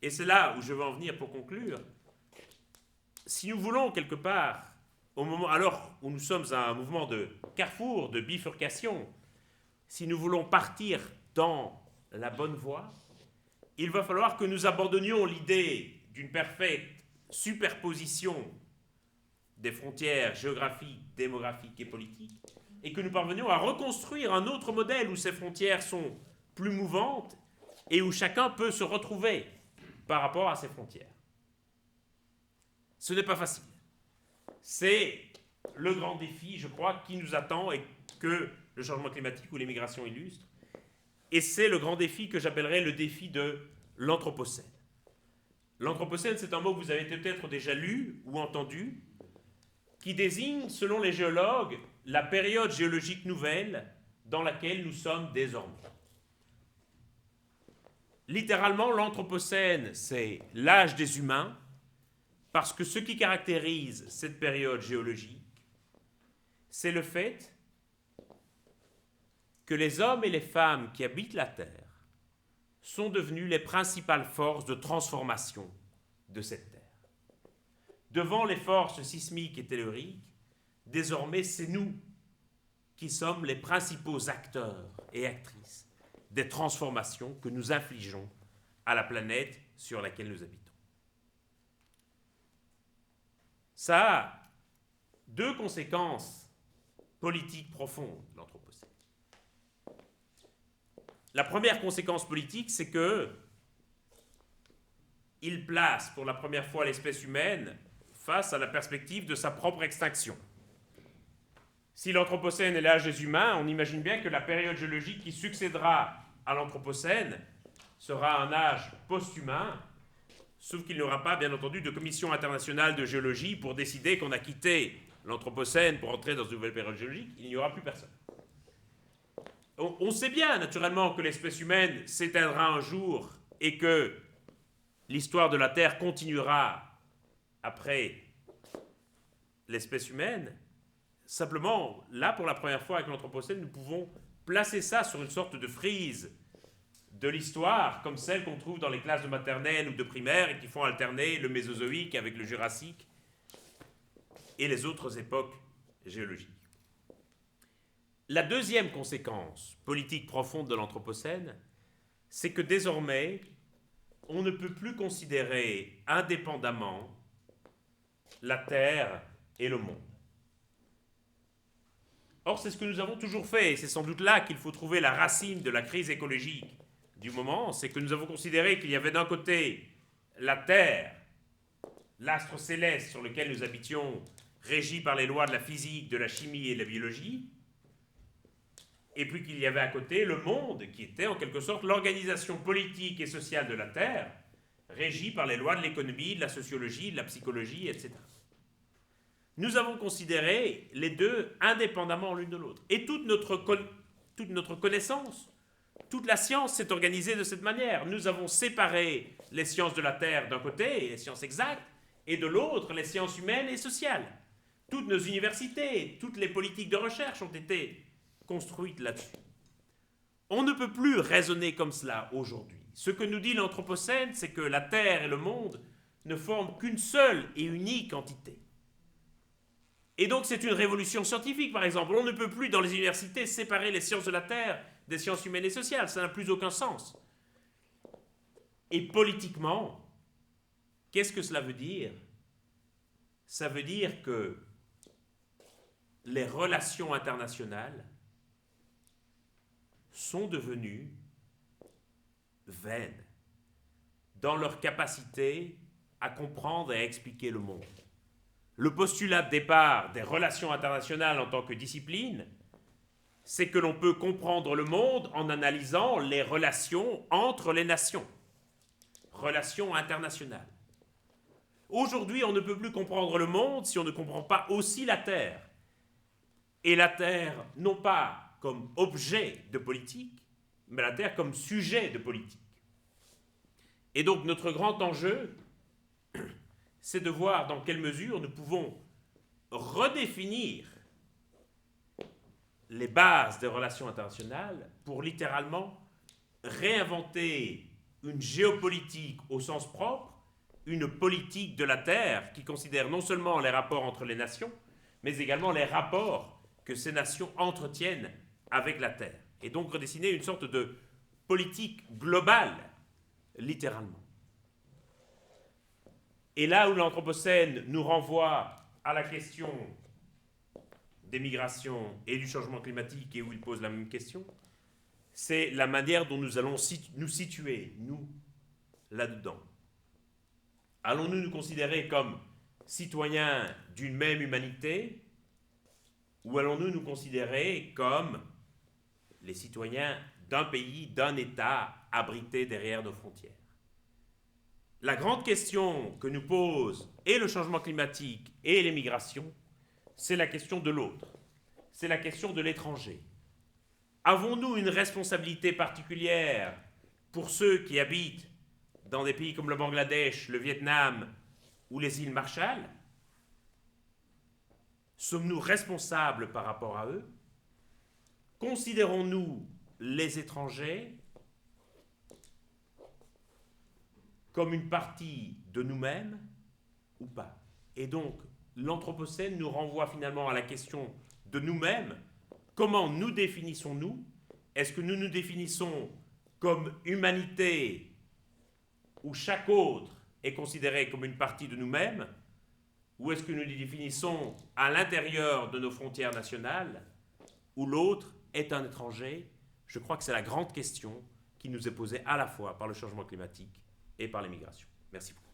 et c'est là où je veux en venir pour conclure, si nous voulons quelque part, au moment, alors où nous sommes à un mouvement de carrefour, de bifurcation, si nous voulons partir dans la bonne voie, il va falloir que nous abandonnions l'idée d'une parfaite superposition des frontières géographiques, démographiques et politiques, et que nous parvenions à reconstruire un autre modèle où ces frontières sont plus mouvantes et où chacun peut se retrouver par rapport à ces frontières. Ce n'est pas facile. C'est le grand défi, je crois, qui nous attend et que le changement climatique ou les migrations illustrent. Et c'est le grand défi que j'appellerais le défi de l'Anthropocène. L'Anthropocène, c'est un mot que vous avez peut-être déjà lu ou entendu, qui désigne, selon les géologues, la période géologique nouvelle dans laquelle nous sommes désormais. Littéralement, l'Anthropocène, c'est l'âge des humains, parce que ce qui caractérise cette période géologique, c'est le fait que les hommes et les femmes qui habitent la Terre sont devenus les principales forces de transformation de cette Terre. Devant les forces sismiques et telluriques, désormais c'est nous qui sommes les principaux acteurs et actrices des transformations que nous infligeons à la planète sur laquelle nous habitons. Ça a deux conséquences politiques profondes, l'Anthropocène. La première conséquence politique, c'est que il place pour la première fois l'espèce humaine face à la perspective de sa propre extinction. Si l'Anthropocène est l'âge des humains, on imagine bien que la période géologique qui succédera à l'Anthropocène sera un âge post-humain, sauf qu'il n'y aura pas, bien entendu, de commission internationale de géologie pour décider qu'on a quitté l'Anthropocène pour entrer dans une nouvelle période géologique. Il n'y aura plus personne. On sait bien, naturellement, que l'espèce humaine s'éteindra un jour et que l'histoire de la Terre continuera après l'espèce humaine. Simplement, là, pour la première fois avec l'Anthropocène, nous pouvons placer ça sur une sorte de frise de l'histoire, comme celles qu'on trouve dans les classes de maternelle ou de primaire et qui font alterner le Mésozoïque avec le Jurassique et les autres époques géologiques. La deuxième conséquence politique profonde de l'Anthropocène, c'est que désormais, on ne peut plus considérer indépendamment la Terre et le monde. Or, c'est ce que nous avons toujours fait, et c'est sans doute là qu'il faut trouver la racine de la crise écologique du moment, c'est que nous avons considéré qu'il y avait d'un côté la Terre, l'astre céleste sur lequel nous habitions, régi par les lois de la physique, de la chimie et de la biologie, et puis qu'il y avait à côté le monde, qui était en quelque sorte l'organisation politique et sociale de la Terre, régie par les lois de l'économie, de la sociologie, de la psychologie, etc. Nous avons considéré les deux indépendamment l'une de l'autre. Et toute notre connaissance, toute la science s'est organisée de cette manière. Nous avons séparé les sciences de la Terre d'un côté, les sciences exactes, et de l'autre, les sciences humaines et sociales. Toutes nos universités, toutes les politiques de recherche ont été construite là-dessus. On ne peut plus raisonner comme cela aujourd'hui. Ce que nous dit l'Anthropocène, c'est que la Terre et le monde ne forment qu'une seule et unique entité. Et donc c'est une révolution scientifique, par exemple. On ne peut plus dans les universités séparer les sciences de la Terre des sciences humaines et sociales. Ça n'a plus aucun sens. Et politiquement, qu'est-ce que cela veut dire? Ça veut dire que les relations internationales sont devenues vaines dans leur capacité à comprendre et à expliquer le monde. Le postulat de départ des relations internationales en tant que discipline, c'est que l'on peut comprendre le monde en analysant les relations entre les nations, relations internationales. Aujourd'hui, on ne peut plus comprendre le monde si on ne comprend pas aussi la Terre. Et la Terre, non pas comme objet de politique, mais la Terre comme sujet de politique. Et donc notre grand enjeu, c'est de voir dans quelle mesure nous pouvons redéfinir les bases des relations internationales pour littéralement réinventer une géopolitique au sens propre, une politique de la Terre qui considère non seulement les rapports entre les nations, mais également les rapports que ces nations entretiennent avec la Terre. Et donc redessiner une sorte de politique globale, littéralement. Et là où l'Anthropocène nous renvoie à la question des migrations et du changement climatique, et où il pose la même question, c'est la manière dont nous allons nous situer, nous, là-dedans. Allons-nous nous considérer comme citoyens d'une même humanité, ou allons-nous nous considérer comme les citoyens d'un pays, d'un État abrité derrière nos frontières? La grande question que nous pose et le changement climatique et les migrations, c'est la question de l'autre, c'est la question de l'étranger. Avons-nous une responsabilité particulière pour ceux qui habitent dans des pays comme le Bangladesh, le Vietnam ou les îles Marshall? Sommes-nous responsables par rapport à eux? Considérons-nous les étrangers comme une partie de nous-mêmes ou pas? Et donc, l'Anthropocène nous renvoie finalement à la question de nous-mêmes. Comment nous définissons-nous? Est-ce que nous nous définissons comme humanité où chaque autre est considéré comme une partie de nous-mêmes? Ou est-ce que nous nous définissons à l'intérieur de nos frontières nationales où l'autre est un étranger? Je crois que c'est la grande question qui nous est posée à la fois par le changement climatique et par les migrations. Merci beaucoup.